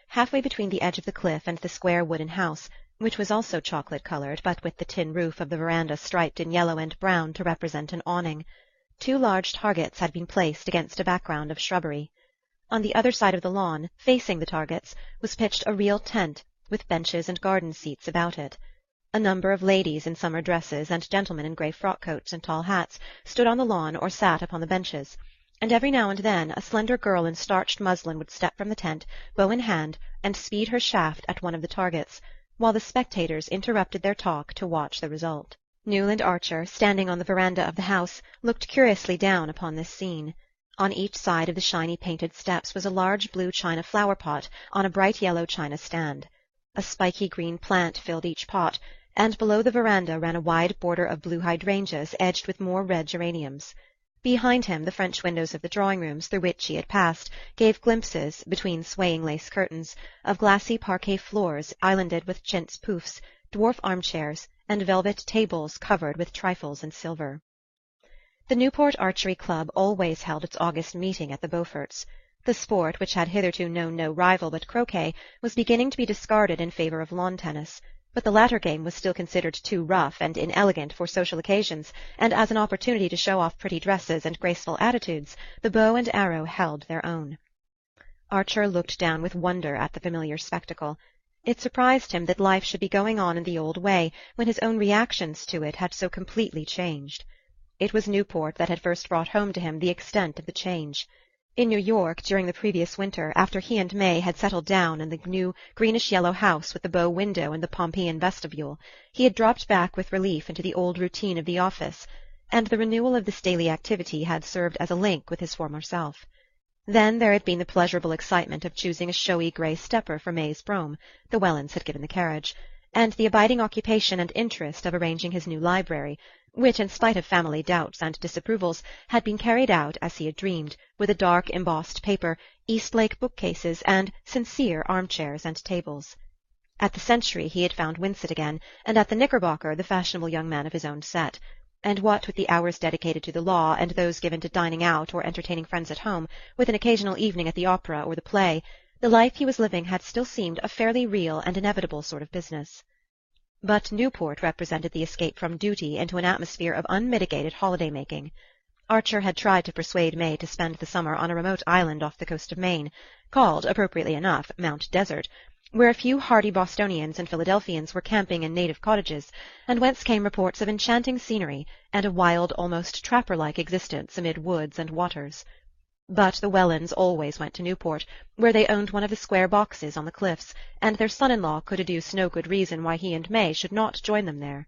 Halfway between the edge of the cliff and the square wooden house, which was also chocolate-coloured, but with the tin roof of the veranda striped in yellow and brown to represent an awning, 2 large targets had been placed against a background of shrubbery. On the other side of the lawn, facing the targets, was pitched a real tent, with benches and garden seats about it. A number of ladies in summer dresses and gentlemen in grey frock-coats and tall hats stood on the lawn or sat upon the benches, and every now and then a slender girl in starched muslin would step from the tent, bow in hand, and speed her shaft at one of the targets, while the spectators interrupted their talk to watch the result. Newland Archer, standing on the veranda of the house, looked curiously down upon this scene. On each side of the shiny painted steps was a large blue china flower-pot on a bright yellow china stand. A spiky green plant filled each pot, and below the veranda ran a wide border of blue hydrangeas edged with more red geraniums. Behind him the French windows of the drawing-rooms through which he had passed gave glimpses, between swaying lace curtains, of glassy parquet floors islanded with chintz poufs, dwarf armchairs, and velvet tables covered with trifles in silver. The Newport Archery Club always held its August meeting at the Beauforts. The sport, which had hitherto known no rival but croquet, was beginning to be discarded in favour of lawn-tennis, but the latter game was still considered too rough and inelegant for social occasions, and as an opportunity to show off pretty dresses and graceful attitudes, the bow and arrow held their own. Archer looked down with wonder at the familiar spectacle. It surprised him that life should be going on in the old way, when his own reactions to it had so completely changed. It was Newport that had first brought home to him the extent of the change. In New York, during the previous winter, after he and May had settled down in the new greenish-yellow house with the bow window and the Pompeian vestibule, he had dropped back with relief into the old routine of the office, and the renewal of this daily activity had served as a link with his former self. Then there had been the pleasurable excitement of choosing a showy grey stepper for May's brougham (the Wellands had given the carriage), and the abiding occupation and interest of arranging his new library, which, in spite of family doubts and disapprovals, had been carried out as he had dreamed, with a dark embossed paper, Eastlake bookcases, and sincere armchairs and tables. At the Century he had found Winsett again, and at the Knickerbocker the fashionable young man of his own set. And what with the hours dedicated to the law, and those given to dining out or entertaining friends at home, with an occasional evening at the opera or the play, the life he was living had still seemed a fairly real and inevitable sort of business. But Newport represented the escape from duty into an atmosphere of unmitigated holiday-making. Archer had tried to persuade May to spend the summer on a remote island off the coast of Maine, called, appropriately enough, Mount Desert, where a few hardy Bostonians and Philadelphians were camping in native cottages, and whence came reports of enchanting scenery and a wild, almost trapper-like existence amid woods and waters. But the Wellands always went to Newport, where they owned one of the square boxes on the cliffs, and their son-in-law could adduce no good reason why he and May should not join them there.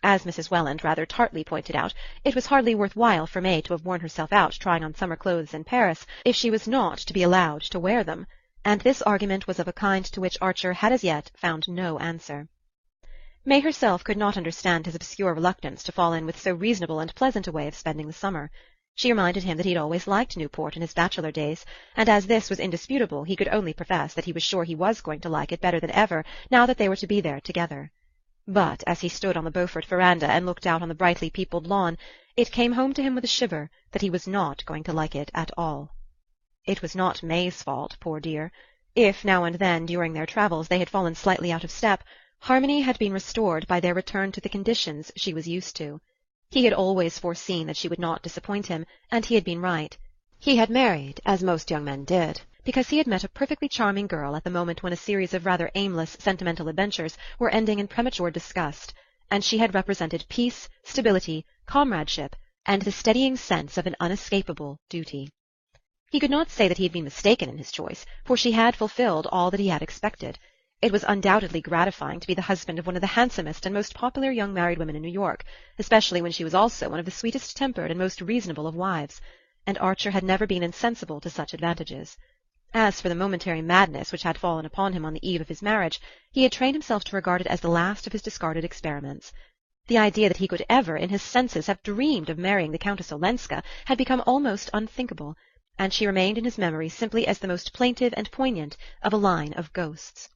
As Mrs. Welland rather tartly pointed out, it was hardly worth while for May to have worn herself out trying on summer clothes in Paris if she was not to be allowed to wear them, and this argument was of a kind to which Archer had as yet found no answer. May herself could not understand his obscure reluctance to fall in with so reasonable and pleasant a way of spending the summer. She reminded him that he had always liked Newport in his bachelor days, and as this was indisputable, he could only profess that he was sure he was going to like it better than ever now that they were to be there together. But as he stood on the Beaufort veranda and looked out on the brightly peopled lawn, it came home to him with a shiver that he was not going to like it at all. It was not May's fault, poor dear. If, now and then, during their travels, they had fallen slightly out of step, harmony had been restored by their return to the conditions she was used to. He had always foreseen that she would not disappoint him, and he had been right. He had married, as most young men did, because he had met a perfectly charming girl at the moment when a series of rather aimless sentimental adventures were ending in premature disgust, and she had represented peace, stability, comradeship, and the steadying sense of an unescapable duty. He could not say that he had been mistaken in his choice, for she had fulfilled all that he had expected. It was undoubtedly gratifying to be the husband of one of the handsomest and most popular young married women in New York, especially when she was also one of the sweetest-tempered and most reasonable of wives, and Archer had never been insensible to such advantages. As for the momentary madness which had fallen upon him on the eve of his marriage, he had trained himself to regard it as the last of his discarded experiments. The idea that he could ever, in his senses, have dreamed of marrying the Countess Olenska had become almost unthinkable, and she remained in his memory simply as the most plaintive and poignant of a line of ghosts.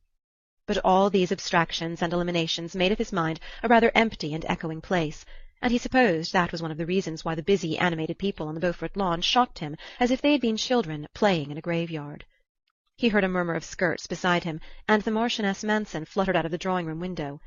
But all these abstractions and eliminations made of his mind a rather empty and echoing place, and he supposed that was one of the reasons why the busy, animated people on the Beaufort lawn shocked him as if they had been children playing in a graveyard. He heard a murmur of skirts beside him, and the Marchioness Manson fluttered out of the drawing-room window.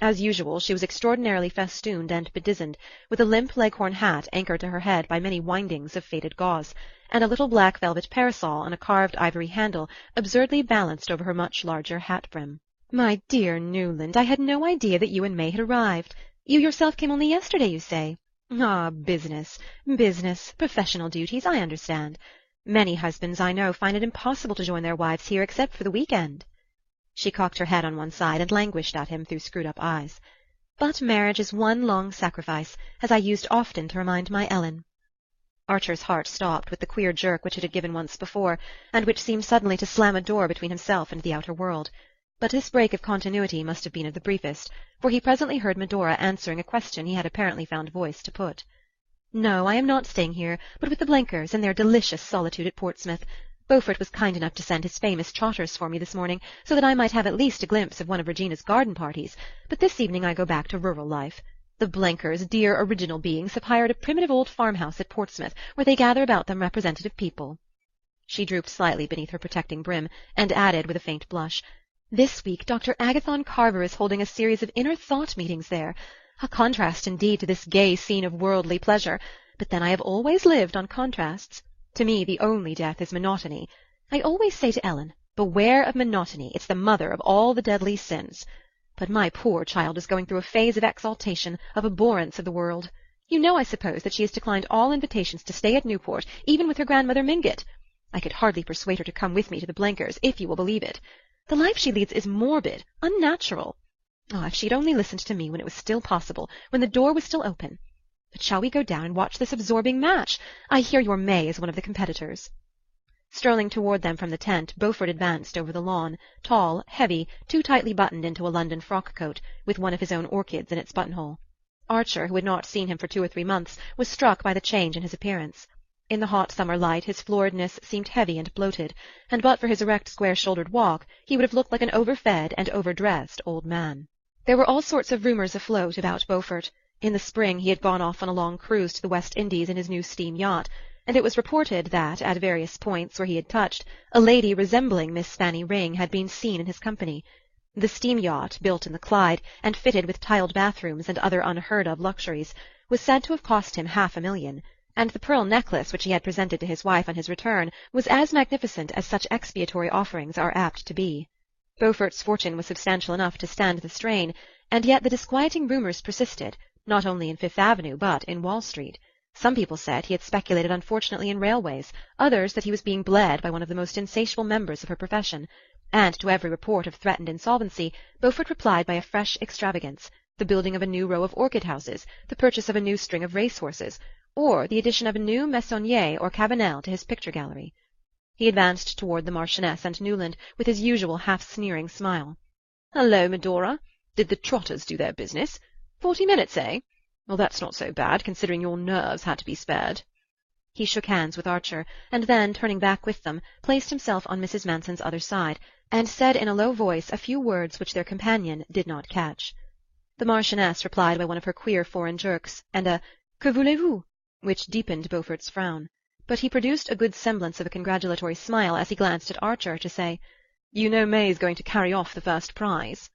As usual, she was extraordinarily festooned and bedizened, with a limp leghorn hat anchored to her head by many windings of faded gauze, and a little black velvet parasol on a carved ivory handle absurdly balanced over her much larger hat-brim. "My dear Newland, I had no idea that you and May had arrived. You yourself came only yesterday, you say? Ah, business, professional duties, I understand. Many husbands, I know, find it impossible to join their wives here except for the week-end." She cocked her head on one side and languished at him through screwed-up eyes. "But marriage is one long sacrifice, as I used often to remind my Ellen." Archer's heart stopped with the queer jerk which it had given once before, and which seemed suddenly to slam a door between himself and the outer world. But this break of continuity must have been of the briefest, for he presently heard Medora answering a question he had apparently found voice to put. "No, I am not staying here, but with the Blenkers in their delicious solitude at Portsmouth. Beaufort was kind enough to send his famous trotters for me this morning, so that I might have at least a glimpse of one of Regina's garden parties, but this evening I go back to rural life. The Blenkers, dear original beings, have hired a primitive old farmhouse at Portsmouth, where they gather about them representative people." She drooped slightly beneath her protecting brim, and added, with a faint blush, "This week Dr. Agathon Carver is holding a series of inner thought meetings there. A contrast indeed to this gay scene of worldly pleasure, but then I have always lived on contrasts. To me the only death is monotony. I always say to Ellen, beware of monotony, it's the mother of all the deadly sins. But my poor child is going through a phase of exaltation, of abhorrence of the world. You know, I suppose, that she has declined all invitations to stay at Newport, even with her grandmother Mingott. I could hardly persuade her to come with me to the Blenkers, if you will believe it. The life she leads is morbid, unnatural. Ah, if she had only listened to me when it was still possible, when the door was still open. But shall we go down and watch this absorbing match? I hear your May is one of the competitors." Strolling toward them from the tent, Beaufort advanced over the lawn, tall, heavy, too tightly buttoned into a London frock-coat, with one of his own orchids in its buttonhole. Archer, who had not seen him for 2 or 3 months, was struck by the change in his appearance. In the hot summer light his floridness seemed heavy and bloated, and but for his erect square-shouldered walk he would have looked like an over-fed and over-dressed old man. There were all sorts of rumours afloat about Beaufort. In the spring he had gone off on a long cruise to the West Indies in his new steam yacht, and it was reported that, at various points where he had touched, a lady resembling Miss Fanny Ring had been seen in his company. The steam yacht, built in the Clyde, and fitted with tiled bathrooms and other unheard-of luxuries, was said to have cost him $500,000, and the pearl necklace which he had presented to his wife on his return was as magnificent as such expiatory offerings are apt to be. Beaufort's fortune was substantial enough to stand the strain, and yet the disquieting rumours persisted, not only in Fifth Avenue, but in Wall Street. Some people said he had speculated unfortunately in railways, others that he was being bled by one of the most insatiable members of her profession, and to every report of threatened insolvency Beaufort replied by a fresh extravagance, the building of a new row of orchid-houses, the purchase of a new string of race-horses, or the addition of a new Meissonier or Cabanel to his picture-gallery. He advanced toward the Marchioness and Newland with his usual half-sneering smile. "Hullo, Medora! Did the trotters do their business? 40 minutes, eh? Well, that's not so bad, considering your nerves had to be spared." He shook hands with Archer, and then, turning back with them, placed himself on Mrs. Manson's other side, and said in a low voice a few words which their companion did not catch. The Marchioness replied by one of her queer foreign jerks, and a "Que voulez-vous?" which deepened Beaufort's frown. but he produced a good semblance of a congratulatory smile as he glanced at Archer to say, "You know May's going to carry off the first prize."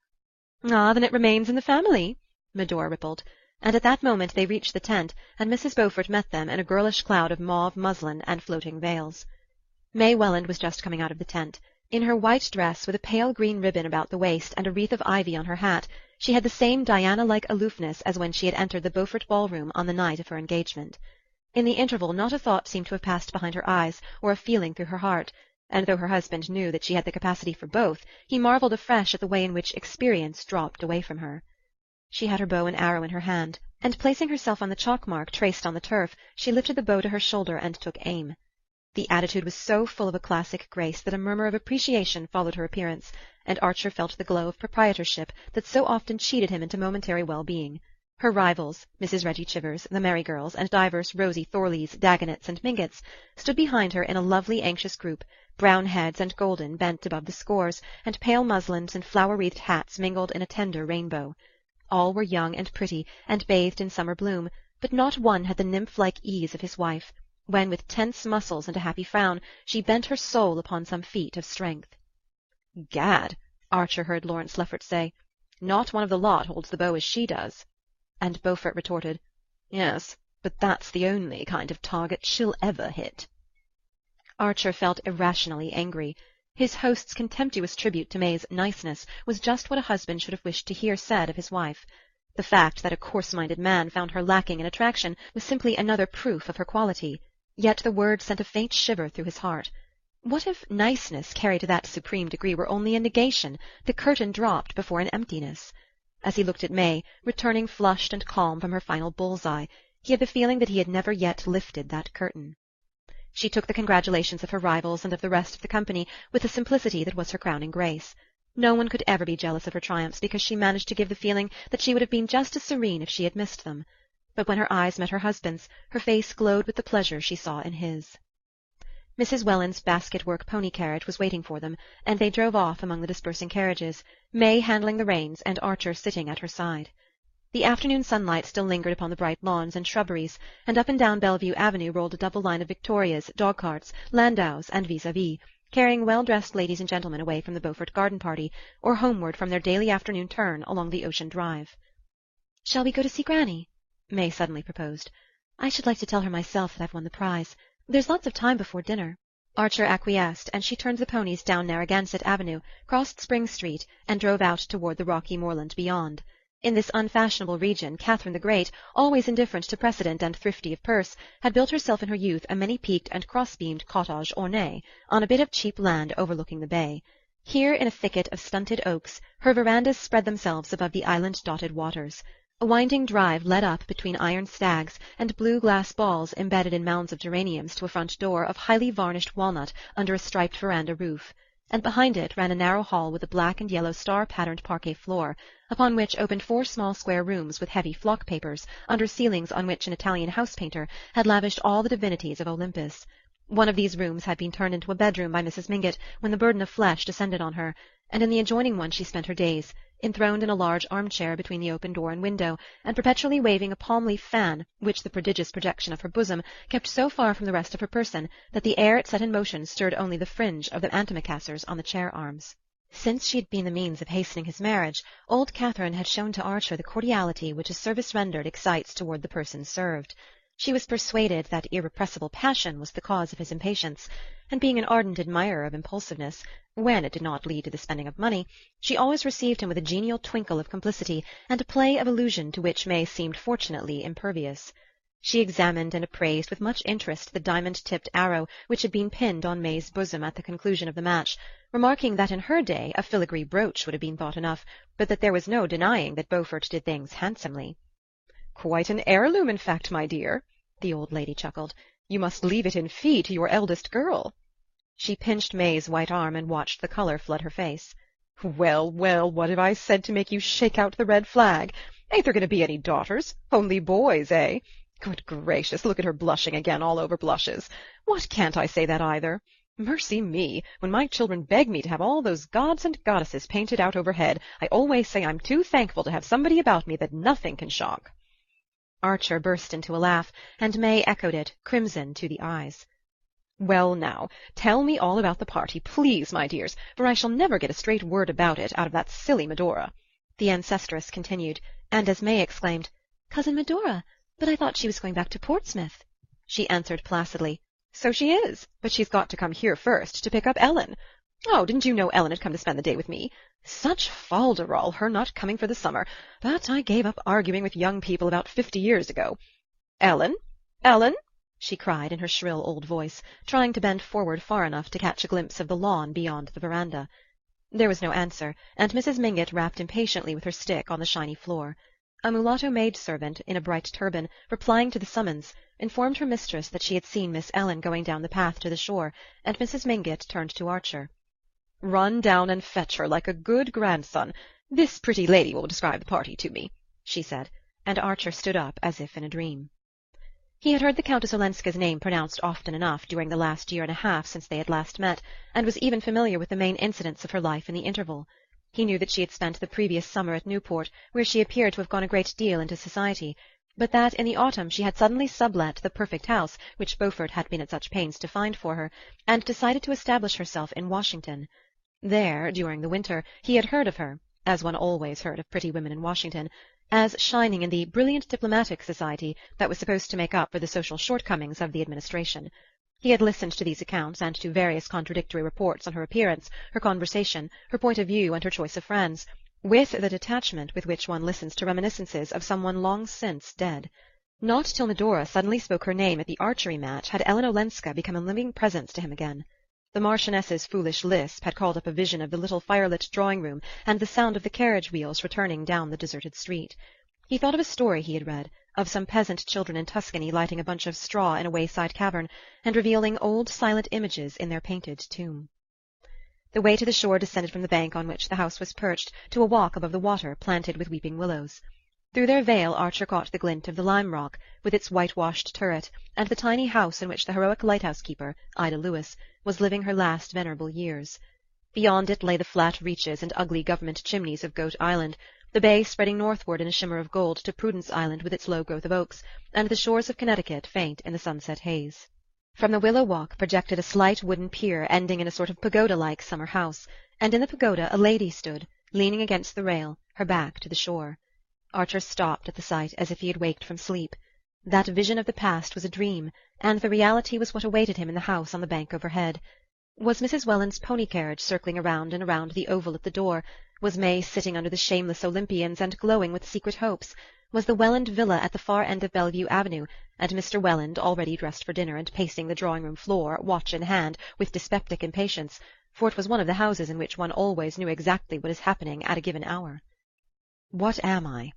"Ah, then it remains in the family," Medora rippled, and at that moment they reached the tent, and Mrs. Beaufort met them in a girlish cloud of mauve muslin and floating veils. May Welland was just coming out of the tent. In her white dress, with a pale green ribbon about the waist and a wreath of ivy on her hat, she had the same Diana-like aloofness as when she had entered the Beaufort ballroom on the night of her engagement. In the interval not a thought seemed to have passed behind her eyes, or a feeling through her heart, and though her husband knew that she had the capacity for both, he marvelled afresh at the way in which experience dropped away from her. She had her bow and arrow in her hand, and placing herself on the chalk-mark traced on the turf, she lifted the bow to her shoulder and took aim. The attitude was so full of a classic grace that a murmur of appreciation followed her appearance, and Archer felt the glow of proprietorship that so often cheated him into momentary well-being. Her rivals, Mrs. Reggie Chivers, the Merry Girls, and divers Rosie Thorleys, Dagonets, and Mingotts, stood behind her in a lovely anxious group, brown heads and golden bent above the scores, and pale muslins and flower-wreathed hats mingled in a tender rainbow. All were young and pretty, and bathed in summer bloom, but not one had the nymph-like ease of his wife, when, with tense muscles and a happy frown, she bent her soul upon some feat of strength. "Gad," Archer heard Lawrence Lefferts say, "not one of the lot holds the bow as she does." And Beaufort retorted, "Yes, but that's the only kind of target she'll ever hit." Archer felt irrationally angry. His host's contemptuous tribute to May's niceness was just what a husband should have wished to hear said of his wife. The fact that a coarse-minded man found her lacking in attraction was simply another proof of her quality, yet the words sent a faint shiver through his heart. What if niceness carried to that supreme degree were only a negation, the curtain dropped before an emptiness? As he looked at May, returning flushed and calm from her final bull's-eye, he had the feeling that he had never yet lifted that curtain. She took the congratulations of her rivals and of the rest of the company with the simplicity that was her crowning grace. No one could ever be jealous of her triumphs because she managed to give the feeling that she would have been just as serene if she had missed them. But when her eyes met her husband's, her face glowed with the pleasure she saw in his. Mrs. Welland's basket-work pony-carriage was waiting for them, and they drove off among the dispersing carriages, May handling the reins and Archer sitting at her side. The afternoon sunlight still lingered upon the bright lawns and shrubberies, and up and down Bellevue Avenue rolled a double line of victorias, dog-carts, landaus, and vis-à-vis, carrying well-dressed ladies and gentlemen away from the Beaufort garden party, or homeward from their daily afternoon turn along the Ocean Drive. "Shall we go to see Granny?" May suddenly proposed. "I should like to tell her myself that I've won the prize. There's lots of time before dinner." Archer acquiesced, and she turned the ponies down Narragansett Avenue, crossed Spring Street, and drove out toward the rocky moorland beyond. In this unfashionable region, Catherine the Great, always indifferent to precedent and thrifty of purse, had built herself in her youth a many-peaked and cross-beamed cottage ornée on a bit of cheap land overlooking the bay. Here, in a thicket of stunted oaks, her verandas spread themselves above the island-dotted waters. A winding drive led up between iron stags and blue glass balls embedded in mounds of geraniums to a front door of highly varnished walnut under a striped veranda roof, and behind it ran a narrow hall with a black and yellow star-patterned parquet floor, upon which opened 4 small square rooms with heavy flock-papers, under ceilings on which an Italian house-painter had lavished all the divinities of Olympus. One of these rooms had been turned into a bedroom by Mrs. Mingott when the burden of flesh descended on her, and in the adjoining one she spent her days, enthroned in a large arm-chair between the open door and window, and perpetually waving a palm-leaf fan, which the prodigious projection of her bosom kept so far from the rest of her person that the air it set in motion stirred only the fringe of the antimacassars on the chair-arms. Since she had been the means of hastening his marriage, old Catherine had shown to Archer the cordiality which a service rendered excites toward the person served. She was persuaded that irrepressible passion was the cause of his impatience, and being an ardent admirer of impulsiveness, when it did not lead to the spending of money, she always received him with a genial twinkle of complicity and a play of allusion to which May seemed fortunately impervious. She examined and appraised with much interest the diamond-tipped arrow which had been pinned on May's bosom at the conclusion of the match, remarking that in her day a filigree brooch would have been thought enough, but that there was no denying that Beaufort did things handsomely. "Quite an heirloom, in fact, my dear," the old lady chuckled. "You must leave it in fee to your eldest girl." She pinched May's white arm and watched the colour flood her face. "Well, well, what have I said to make you shake out the red flag? Ain't there going to be any daughters? Only boys, eh? Good gracious, look at her blushing again, all over blushes. What, can't I say that either? Mercy me, when my children beg me to have all those gods and goddesses painted out overhead, I always say I'm too thankful to have somebody about me that nothing can shock." Archer burst into a laugh, and May echoed it, crimson to the eyes. Well, now, tell me all about the party, please, my dears, for I shall never get a straight word about it out of that silly Medora," the ancestress continued, and as May exclaimed, "Cousin Medora! But I thought she was going back to Portsmouth," she answered placidly, "So she is, but she's got to come here first to pick up Ellen. Oh, didn't you know Ellen had come to spend the day with me? Such fol-de-rol, her not coming for the summer, that I gave up arguing with young people about 50 years ago. Ellen? Ellen?" she cried in her shrill old voice, trying to bend forward far enough to catch a glimpse of the lawn beyond the veranda. There was no answer, and Mrs. Mingott rapped impatiently with her stick on the shiny floor. A mulatto maid-servant, in a bright turban, replying to the summons, informed her mistress that she had seen Miss Ellen going down the path to the shore, and Mrs. Mingott turned to Archer. "Run down and fetch her like a good grandson. This pretty lady will describe the party to me," she said, and Archer stood up as if in a dream. He had heard the Countess Olenska's name pronounced often enough during the last year and a half since they had last met, and was even familiar with the main incidents of her life in the interval. He knew that she had spent the previous summer at Newport, where she appeared to have gone a great deal into society, but that in the autumn she had suddenly sublet the perfect house which Beaufort had been at such pains to find for her, and decided to establish herself in Washington. There, during the winter, he had heard of her, as one always heard of pretty women in Washington, as shining in the brilliant diplomatic society that was supposed to make up for the social shortcomings of the administration. He had listened to these accounts and to various contradictory reports on her appearance, her conversation, her point of view, and her choice of friends, with the detachment with which one listens to reminiscences of some one long since dead. Not till Medora suddenly spoke her name at the archery match had Ellen Olenska become a living presence to him again. The Marchioness's foolish lisp had called up a vision of the little firelit drawing-room and the sound of the carriage wheels returning down the deserted street. He thought of a story he had read, of some peasant children in Tuscany lighting a bunch of straw in a wayside cavern, and revealing old silent images in their painted tomb. The way to the shore descended from the bank on which the house was perched to a walk above the water planted with weeping willows. Through their veil Archer caught the glint of the lime rock, with its whitewashed turret, and the tiny house in which the heroic lighthouse-keeper, Ida Lewis, was living her last venerable years. Beyond it lay the flat reaches and ugly government chimneys of Goat Island, the bay spreading northward in a shimmer of gold to Prudence Island with its low growth of oaks, and the shores of Connecticut faint in the sunset haze. From the willow walk projected a slight wooden pier ending in a sort of pagoda-like summer house, and in the pagoda a lady stood, leaning against the rail, her back to the shore. Archer stopped at the sight as if he had waked from sleep. That vision of the past was a dream, and the reality was what awaited him in the house on the bank overhead. Was Mrs. Welland's pony-carriage circling around and around the oval at the door? Was May sitting under the shameless Olympians and glowing with secret hopes? Was the Welland villa at the far end of Bellevue Avenue, and Mr. Welland, already dressed for dinner and pacing the drawing-room floor, watch in hand, with dyspeptic impatience, for it was one of the houses in which one always knew exactly what is happening at a given hour. What am I?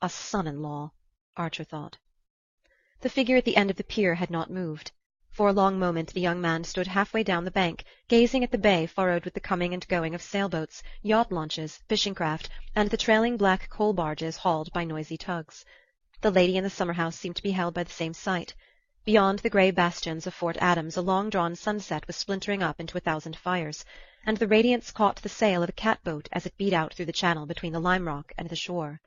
A son-in-law, Archer thought. The figure at the end of the pier had not moved. For a long moment the young man stood halfway down the bank, gazing at the bay furrowed with the coming and going of sailboats, yacht launches, fishing-craft, and the trailing black coal-barges hauled by noisy tugs. The lady in the summer-house seemed to be held by the same sight. Beyond the grey bastions of Fort Adams a long-drawn sunset was splintering up into 1,000 fires, and the radiance caught the sail of a cat-boat as it beat out through the channel between the lime rock and the shore.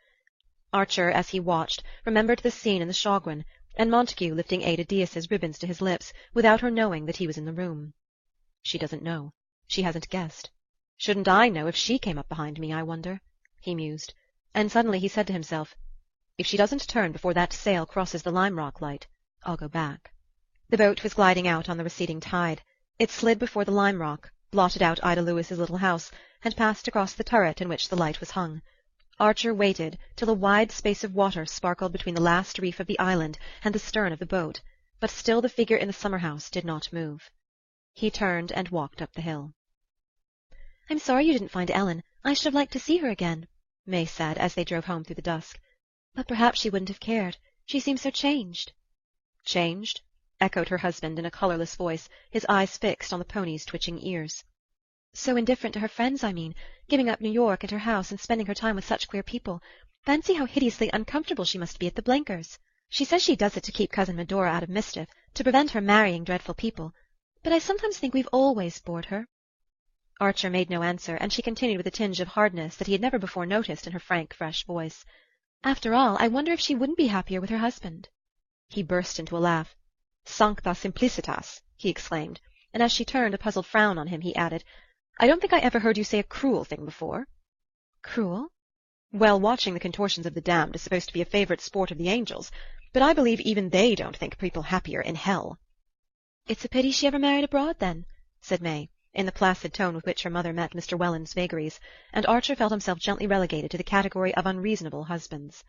Archer, as he watched, remembered the scene in the Shaughraun, and Montague lifting Ada Diaz's ribbons to his lips, without her knowing that he was in the room. She doesn't know. She hasn't guessed. Shouldn't I know if she came up behind me, I wonder? He mused, and suddenly he said to himself, if she doesn't turn before that sail crosses the Lime Rock light, I'll go back. The boat was gliding out on the receding tide. It slid before the Lime Rock, blotted out Ida Lewis's little house, and passed across the turret in which the light was hung. Archer waited till a wide space of water sparkled between the last reef of the island and the stern of the boat, but still the figure in the summer-house did not move. He turned and walked up the hill. "I'm sorry you didn't find Ellen. I should have liked to see her again," May said as they drove home through the dusk. "But perhaps she wouldn't have cared. She seems so changed." "Changed?" echoed her husband in a colourless voice, his eyes fixed on the pony's twitching ears. "So indifferent to her friends, I mean, giving up New York and her house and spending her time with such queer people. Fancy how hideously uncomfortable she must be at the Blenkers'. She says she does it to keep Cousin Medora out of mischief, to prevent her marrying dreadful people. But I sometimes think we've always bored her." Archer made no answer, and she continued with a tinge of hardness that he had never before noticed in her frank, fresh voice. "After all, I wonder if she wouldn't be happier with her husband." He burst into a laugh. "Sancta simplicitas!" he exclaimed, and as she turned a puzzled frown on him, he added, "I don't think I ever heard you say a cruel thing before." Cruel? Well, watching the contortions of the damned is supposed to be a favourite sport of the angels, but I believe even they don't think people happier in hell." "It's a pity she ever married abroad, then," said May, in the placid tone with which her mother met Mr. Welland's vagaries, and Archer felt himself gently relegated to the category of unreasonable husbands.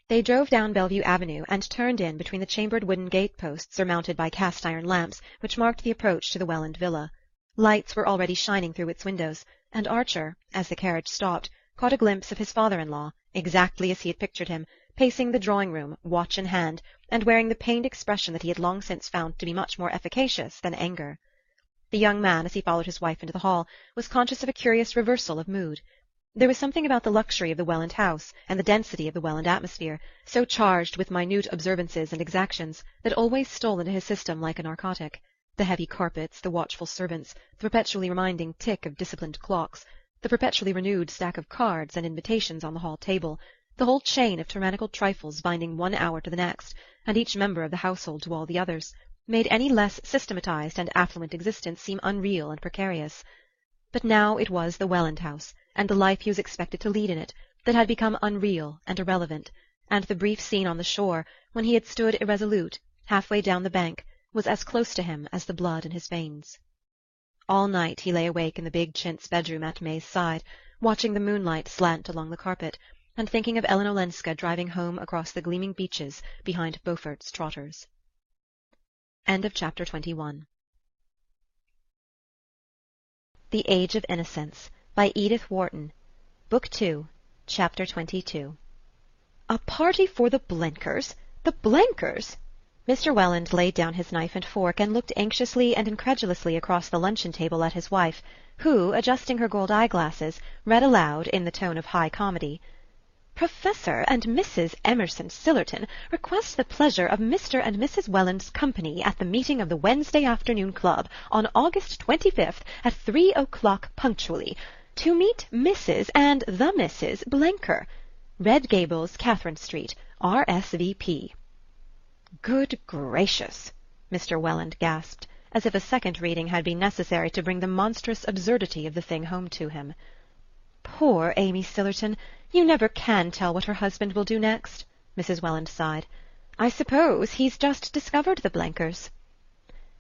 They drove down Bellevue Avenue and turned in between the chambered wooden gate-posts surmounted by cast-iron lamps which marked the approach to the Welland villa. Lights were already shining through its windows, and Archer, as the carriage stopped, caught a glimpse of his father-in-law, exactly as he had pictured him, pacing the drawing-room, watch in hand, and wearing the pained expression that he had long since found to be much more efficacious than anger. The young man, as he followed his wife into the hall, was conscious of a curious reversal of mood. There was something about the luxury of the Welland house, and the density of the Welland atmosphere, so charged with minute observances and exactions, that always stole into his system like a narcotic. The heavy carpets, the watchful servants, the perpetually reminding tick of disciplined clocks, the perpetually renewed stack of cards and invitations on the hall table, the whole chain of tyrannical trifles binding one hour to the next, and each member of the household to all the others, made any less systematized and affluent existence seem unreal and precarious. But now it was the Welland house, and the life he was expected to lead in it, that had become unreal and irrelevant, and the brief scene on the shore, when he had stood irresolute, half-way down the bank, was as close to him as the blood in his veins. All night he lay awake in the big chintz bedroom at May's side, watching the moonlight slant along the carpet, and thinking of Ellen Olenska driving home across the gleaming beaches behind Beaufort's trotters. End of chapter 21. The Age of Innocence, by Edith Wharton. Book 2, Chapter 22. "A party for the Blenkers? The Blenkers?" Mr. Welland laid down his knife and fork and looked anxiously and incredulously across the luncheon-table at his wife, who, adjusting her gold eye-glasses, read aloud in the tone of high comedy, "Professor and Mrs. Emerson Sillerton request the pleasure of Mr. and Mrs. Welland's company at the meeting of the Wednesday Afternoon Club on August 25th at 3 o'clock punctually, to meet Mrs. and the Mrs. Blenker, Red Gables, Catherine Street, R.S.V.P." "Good gracious!" Mr. Welland gasped, as if a second reading had been necessary to bring the monstrous absurdity of the thing home to him. "Poor Amy Sillerton! You never can tell what her husband will do next," Mrs. Welland sighed. "I suppose he's just discovered the Blenkers."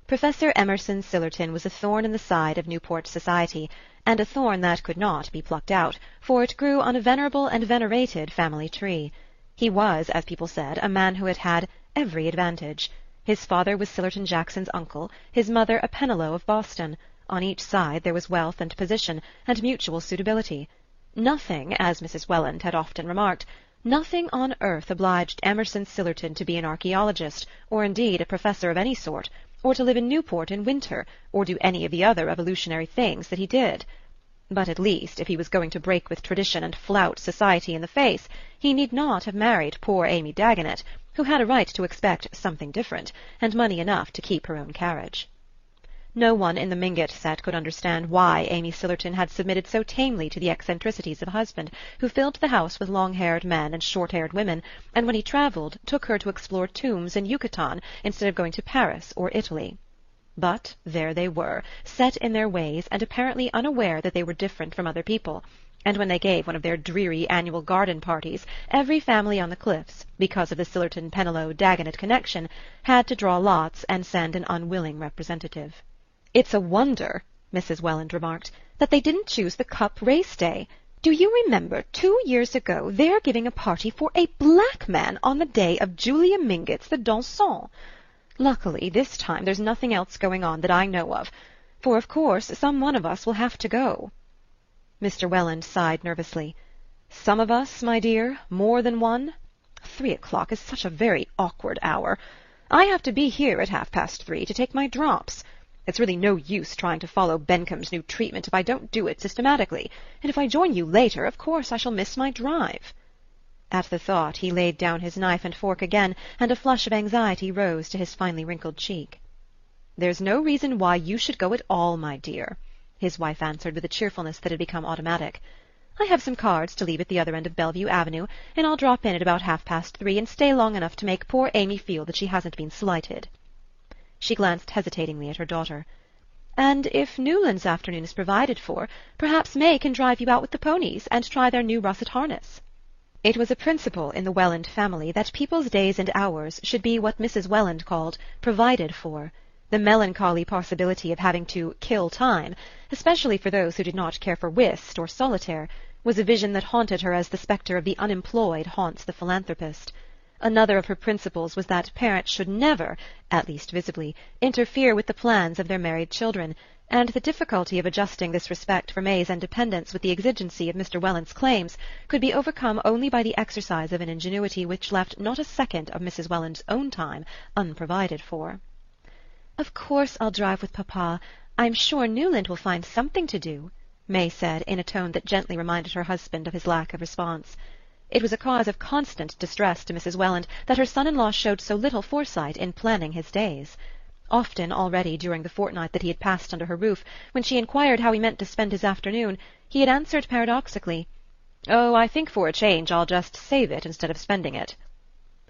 Professor Emerson Sillerton was a thorn in the side of Newport society, and a thorn that could not be plucked out, for it grew on a venerable and venerated family tree. He was, as people said, a man who had had every advantage. His father was Sillerton Jackson's uncle, his mother a Pennilow of Boston. On each side there was wealth and position, and mutual suitability. Nothing, as Mrs. Welland had often remarked, nothing on earth obliged Emerson Sillerton to be an archaeologist, or indeed a professor of any sort, or to live in Newport in winter, or do any of the other revolutionary things that he did. But at least, if he was going to break with tradition and flout society in the face, he need not have married poor Amy Dagonet, who had a right to expect something different, and money enough to keep her own carriage. No one in the Mingott set could understand why Amy Sillerton had submitted so tamely to the eccentricities of a husband who filled the house with long-haired men and short-haired women, and when he travelled took her to explore tombs in Yucatan instead of going to Paris or Italy. But there they were, set in their ways, and apparently unaware that they were different from other people, and when they gave one of their dreary annual garden parties, every family on the Cliffs, because of the Sillerton-Pennilow-Dagonet connection, had to draw lots and send an unwilling representative. "It's a wonder," Mrs. Welland remarked, "that they didn't choose the Cup race day. Do you remember 2 years ago their giving a party for a black man on the day of Julia Mingott's the dansant? Luckily, this time there's nothing else going on that I know of, for of course some one of us will have to go." Mr. Welland sighed nervously. "Some of us, my dear? More than one? 3 o'clock is such a very awkward hour. I have to be here at 3:30 to take my drops. It's really no use trying to follow Bencom's new treatment if I don't do it systematically, and if I join you later, of course I shall miss my drive." At the thought he laid down his knife and fork again, and a flush of anxiety rose to his finely wrinkled cheek. "There's no reason why you should go at all, my dear," his wife answered with a cheerfulness that had become automatic. "I have some cards to leave at the other end of Bellevue Avenue, and I'll drop in at about 3:30 and stay long enough to make poor Amy feel that she hasn't been slighted." She glanced hesitatingly at her daughter. "And if Newland's afternoon is provided for, perhaps May can drive you out with the ponies and try their new russet harness." It was a principle in the Welland family that people's days and hours should be what Mrs. Welland called "provided for." The melancholy possibility of having to "kill time," especially for those who did not care for whist or solitaire, was a vision that haunted her as the spectre of the unemployed haunts the philanthropist. Another of her principles was that parents should never, at least visibly, interfere with the plans of their married children, and the difficulty of adjusting this respect for May's independence with the exigency of Mr. Welland's claims could be overcome only by the exercise of an ingenuity which left not a second of Mrs. Welland's own time unprovided for. "Of course I'll drive with papa. I'm sure Newland will find something to do," May said, in a tone that gently reminded her husband of his lack of response. It was a cause of constant distress to Mrs. Welland that her son-in-law showed so little foresight in planning his days. Often already during the fortnight that he had passed under her roof, when she inquired how he meant to spend his afternoon, he had answered paradoxically, "Oh, I think for a change I'll just save it instead of spending it."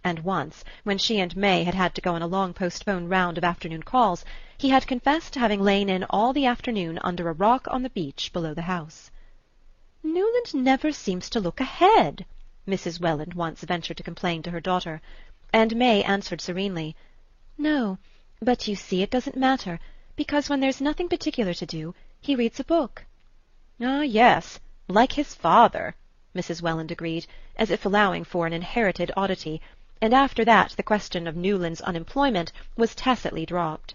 And once, when she and May had had to go on a long postponed round of afternoon calls, he had confessed to having lain in all the afternoon under a rock on the beach below the house. "Newland never seems to look ahead," Mrs. Welland once ventured to complain to her daughter, and May answered serenely, "No, but you see it doesn't matter, because when there's nothing particular to do, he reads a book." "Ah, yes, like his father," Mrs. Welland agreed, as if allowing for an inherited oddity, and after that the question of Newland's unemployment was tacitly dropped.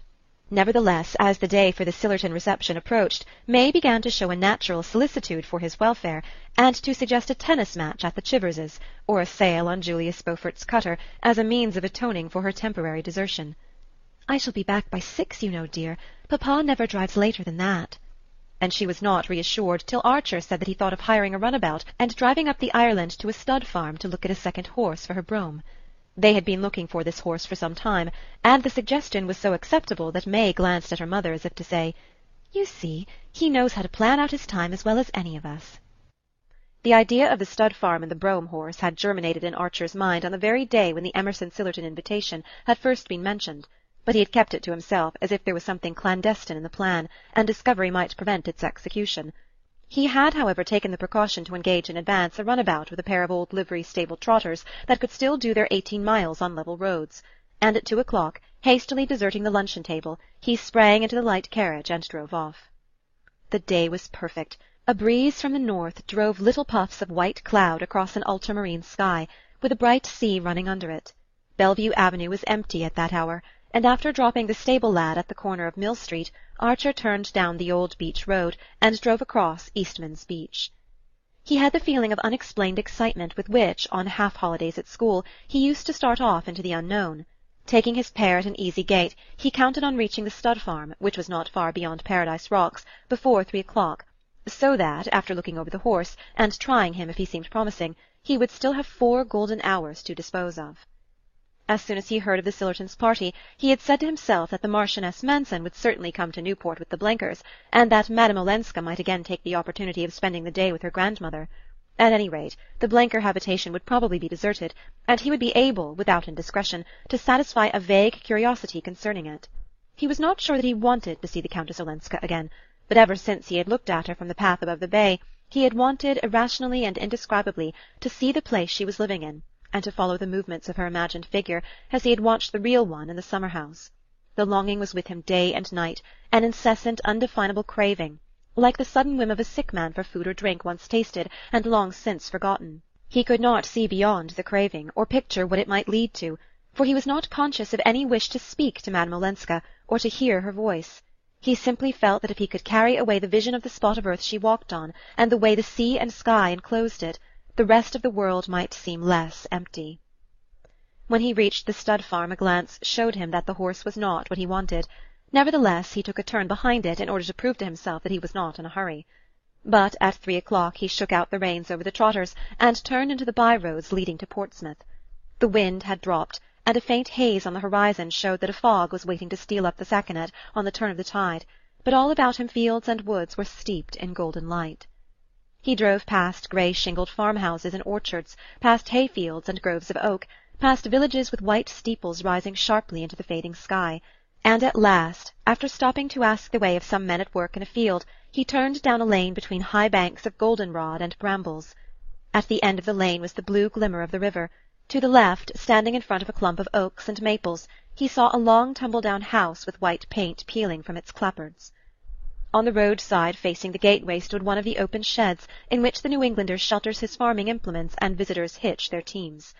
Nevertheless, as the day for the Sillerton reception approached, May began to show a natural solicitude for his welfare, and to suggest a tennis match at the Chiverses, or a sail on Julius Beaufort's cutter, as a means of atoning for her temporary desertion. "I shall be back by 6, you know, dear. Papa never drives later than that." And she was not reassured till Archer said that he thought of hiring a runabout and driving up the Ireland to a stud farm to look at a second horse for her brougham. They had been looking for this horse for some time, and the suggestion was so acceptable that May glanced at her mother as if to say, "You see, he knows how to plan out his time as well as any of us." The idea of the stud farm and the brougham horse had germinated in Archer's mind on the very day when the Emerson Sillerton invitation had first been mentioned, but he had kept it to himself as if there was something clandestine in the plan, and discovery might prevent its execution. He had, however, taken the precaution to engage in advance a runabout with a pair of old livery-stable trotters that could still do their 18 miles on level roads, and at 2 o'clock, hastily deserting the luncheon-table, he sprang into the light carriage and drove off. The day was perfect. A breeze from the north drove little puffs of white cloud across an ultramarine sky, with a bright sea running under it. Bellevue Avenue was empty at that hour, and after dropping the stable-lad at the corner of Mill Street, Archer turned down the old beach road and drove across Eastman's Beach. He had the feeling of unexplained excitement with which, on half-holidays at school, he used to start off into the unknown. Taking his pair at an easy gait, he counted on reaching the stud farm, which was not far beyond Paradise Rocks, before 3 o'clock, so that, after looking over the horse, and trying him if he seemed promising, he would still have 4 golden hours to dispose of. As soon as he heard of the Sillertons' party, he had said to himself that the Marchioness Manson would certainly come to Newport with the Blenkers, and that Madame Olenska might again take the opportunity of spending the day with her grandmother. At any rate, the Blenker habitation would probably be deserted, and he would be able, without indiscretion, to satisfy a vague curiosity concerning it. He was not sure that he wanted to see the Countess Olenska again, but ever since he had looked at her from the path above the bay, he had wanted, irrationally and indescribably, to see the place she was living in, and to follow the movements of her imagined figure as he had watched the real one in the summer-house. The longing was with him day and night, an incessant, undefinable craving, like the sudden whim of a sick man for food or drink once tasted and long since forgotten. He could not see beyond the craving, or picture what it might lead to, for he was not conscious of any wish to speak to Madame Olenska, or to hear her voice. He simply felt that if he could carry away the vision of the spot of earth she walked on, and the way the sea and sky enclosed it, the rest of the world might seem less empty. When he reached the stud farm, a glance showed him that the horse was not what he wanted. Nevertheless, he took a turn behind it in order to prove to himself that he was not in a hurry. But at 3 o'clock he shook out the reins over the trotters and turned into the by-roads leading to Portsmouth. The wind had dropped, and a faint haze on the horizon showed that a fog was waiting to steal up the Saconet on the turn of the tide, but all about him fields and woods were steeped in golden light. He drove past grey-shingled farmhouses and orchards, past hay-fields and groves of oak, past villages with white steeples rising sharply into the fading sky, and at last, after stopping to ask the way of some men at work in a field, he turned down a lane between high banks of goldenrod and brambles. At the end of the lane was the blue glimmer of the river. To the left, standing in front of a clump of oaks and maples, he saw a long tumble-down house with white paint peeling from its clapboards. On the roadside facing the gateway stood one of the open sheds in which the New Englander shelters his farming implements and visitors hitch their teams.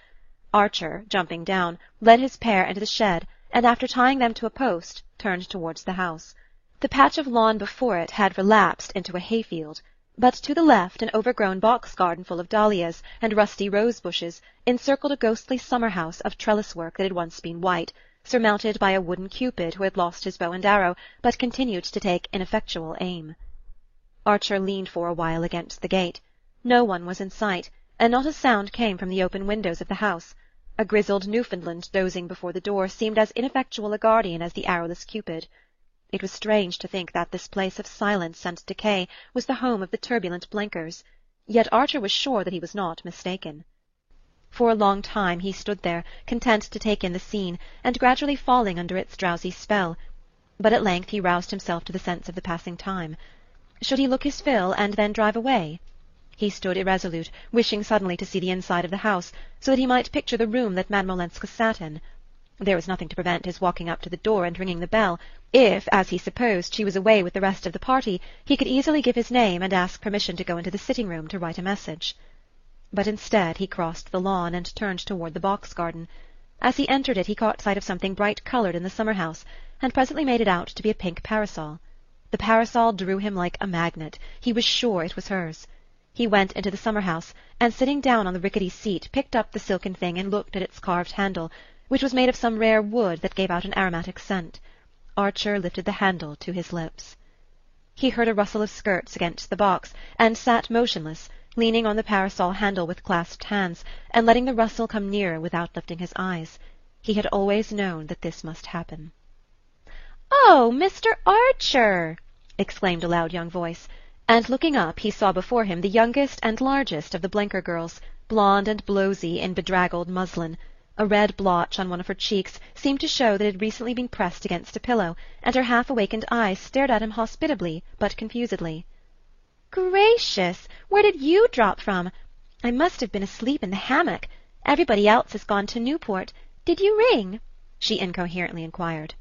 Archer, jumping down, led his pair into the shed, and after tying them to a post, turned towards the house. The patch of lawn before it had relapsed into a hayfield, but to the left an overgrown box-garden full of dahlias and rusty rose-bushes encircled a ghostly summer-house of trellis-work that had once been white, surmounted by a wooden Cupid who had lost his bow and arrow, but continued to take ineffectual aim. Archer leaned for a while against the gate. No one was in sight, and not a sound came from the open windows of the house. A grizzled Newfoundland dozing before the door seemed as ineffectual a guardian as the arrowless Cupid. It was strange to think that this place of silence and decay was the home of the turbulent Blenkers, yet Archer was sure that he was not mistaken. For a long time he stood there, content to take in the scene, and gradually falling under its drowsy spell. But at length he roused himself to the sense of the passing time. Should he look his fill and then drive away? He stood irresolute, wishing suddenly to see the inside of the house, so that he might picture the room that Madame Olenska sat in. There was nothing to prevent his walking up to the door and ringing the bell. If, as he supposed, she was away with the rest of the party, he could easily give his name and ask permission to go into the sitting-room to write a message. But instead he crossed the lawn and turned toward the box-garden. As he entered it he caught sight of something bright-coloured in the summer-house, and presently made it out to be a pink parasol. The parasol drew him like a magnet. He was sure it was hers. He went into the summer-house, and sitting down on the rickety seat picked up the silken thing and looked at its carved handle, which was made of some rare wood that gave out an aromatic scent. Archer lifted the handle to his lips. He heard a rustle of skirts against the box, and sat motionless, leaning on the parasol handle with clasped hands, and letting the rustle come nearer without lifting his eyes. He had always known that this must happen. "Oh, Mr. Archer!" exclaimed a loud young voice, and looking up he saw before him the youngest and largest of the Blenker girls, blonde and blowsy in bedraggled muslin. A red blotch on one of her cheeks seemed to show that it had recently been pressed against a pillow, and her half-awakened eyes stared at him hospitably but confusedly. "Gracious! Where did you drop from? I must have been asleep in the hammock. Everybody else has gone to Newport. Did you ring?" she incoherently inquired.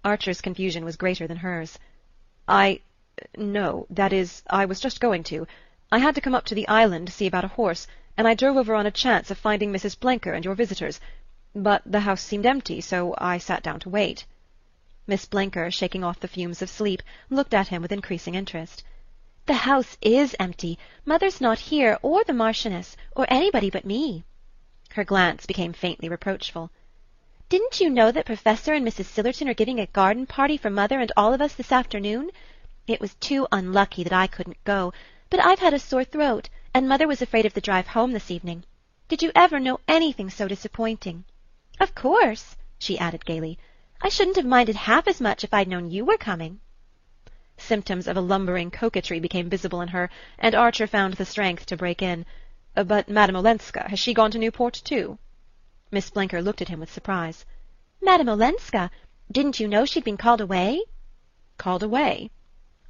Archer's confusion was greater than hers. No, that is, I was just going to. I had to come up to the island to see about a horse, and I drove over on a chance of finding Mrs. Blenker and your visitors. But the house seemed empty, so I sat down to wait." Miss Blenker, shaking off the fumes of sleep, looked at him with increasing interest. "The house is empty. Mother's not here, or the Marchioness, or anybody but me." Her glance became faintly reproachful. "Didn't you know that Professor and Mrs. Sillerton are giving a garden party for Mother and all of us this afternoon? It was too unlucky that I couldn't go, but I've had a sore throat, and Mother was afraid of the drive home this evening. Did you ever know anything so disappointing? Of course," she added gaily. "I shouldn't have minded half as much if I'd known you were coming." Symptoms of a lumbering coquetry became visible in her, and Archer found the strength to break in. "But Madame Olenska, has she gone to Newport too?" Miss Blenker looked at him with surprise. "Madame Olenska? Didn't you know she'd been called away?" "Called away?"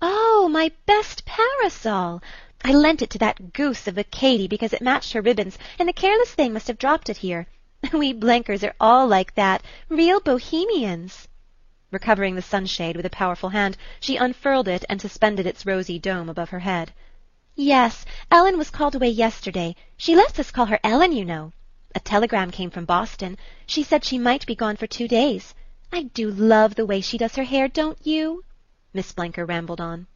"Oh, my best parasol! I lent it to that goose of a Katy because it matched her ribbons, and the careless thing must have dropped it here. We Blenkers are all like that, real bohemians." Recovering the sunshade with a powerful hand, she unfurled it and suspended its rosy dome above her head. "Yes, Ellen was called away yesterday. She lets us call her Ellen, you know. A telegram came from Boston. She said she might be gone for 2 days. I do love the way she does her hair, don't you?" Miss Blenker rambled on.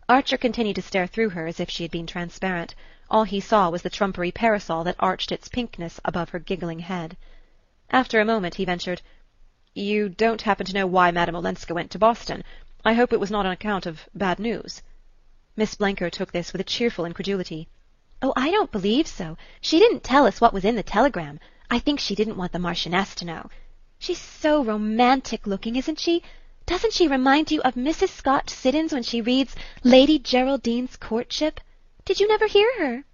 Archer continued to stare through her as if she had been transparent. All he saw was the trumpery parasol that arched its pinkness above her giggling head. After a moment he ventured, "You don't happen to know why Madame Olenska went to Boston? I hope it was not on account of bad news." Miss Blenker took this with a cheerful incredulity. "Oh, I don't believe so. She didn't tell us what was in the telegram. I think she didn't want the Marchioness to know. She's so romantic-looking, isn't she? Doesn't she remind you of Mrs. Scott Siddons when she reads Lady Geraldine's Courtship? Did you never hear her?"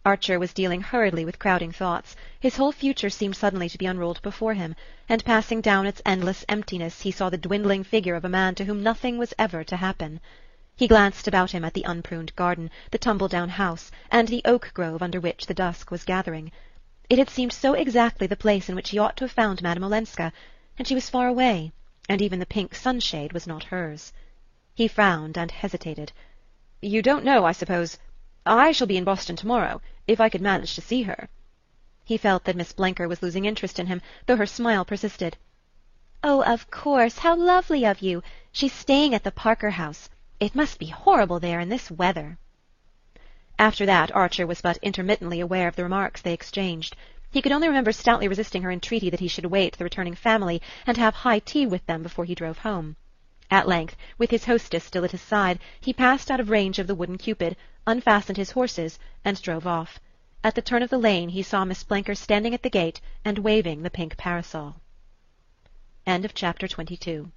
Archer was dealing hurriedly with crowding thoughts. His whole future seemed suddenly to be unrolled before him, and passing down its endless emptiness he saw the dwindling figure of a man to whom nothing was ever to happen. He glanced about him at the unpruned garden, the tumble-down house, and the oak grove under which the dusk was gathering. It had seemed so exactly the place in which he ought to have found Madame Olenska, and she was far away, and even the pink sunshade was not hers. He frowned and hesitated. "You don't know, I suppose. I shall be in Boston tomorrow, if I could manage to see her." He felt that Miss Blenker was losing interest in him, though her smile persisted. "Oh, of course, how lovely of you! She's staying at the Parker House. It must be horrible there in this weather." After that Archer was but intermittently aware of the remarks they exchanged. He could only remember stoutly resisting her entreaty that he should await the returning family and have high tea with them before he drove home. At length, with his hostess still at his side, he passed out of range of the wooden Cupid, unfastened his horses, and drove off. At the turn of the lane he saw Miss Blenker standing at the gate and waving the pink parasol. End of chapter 22.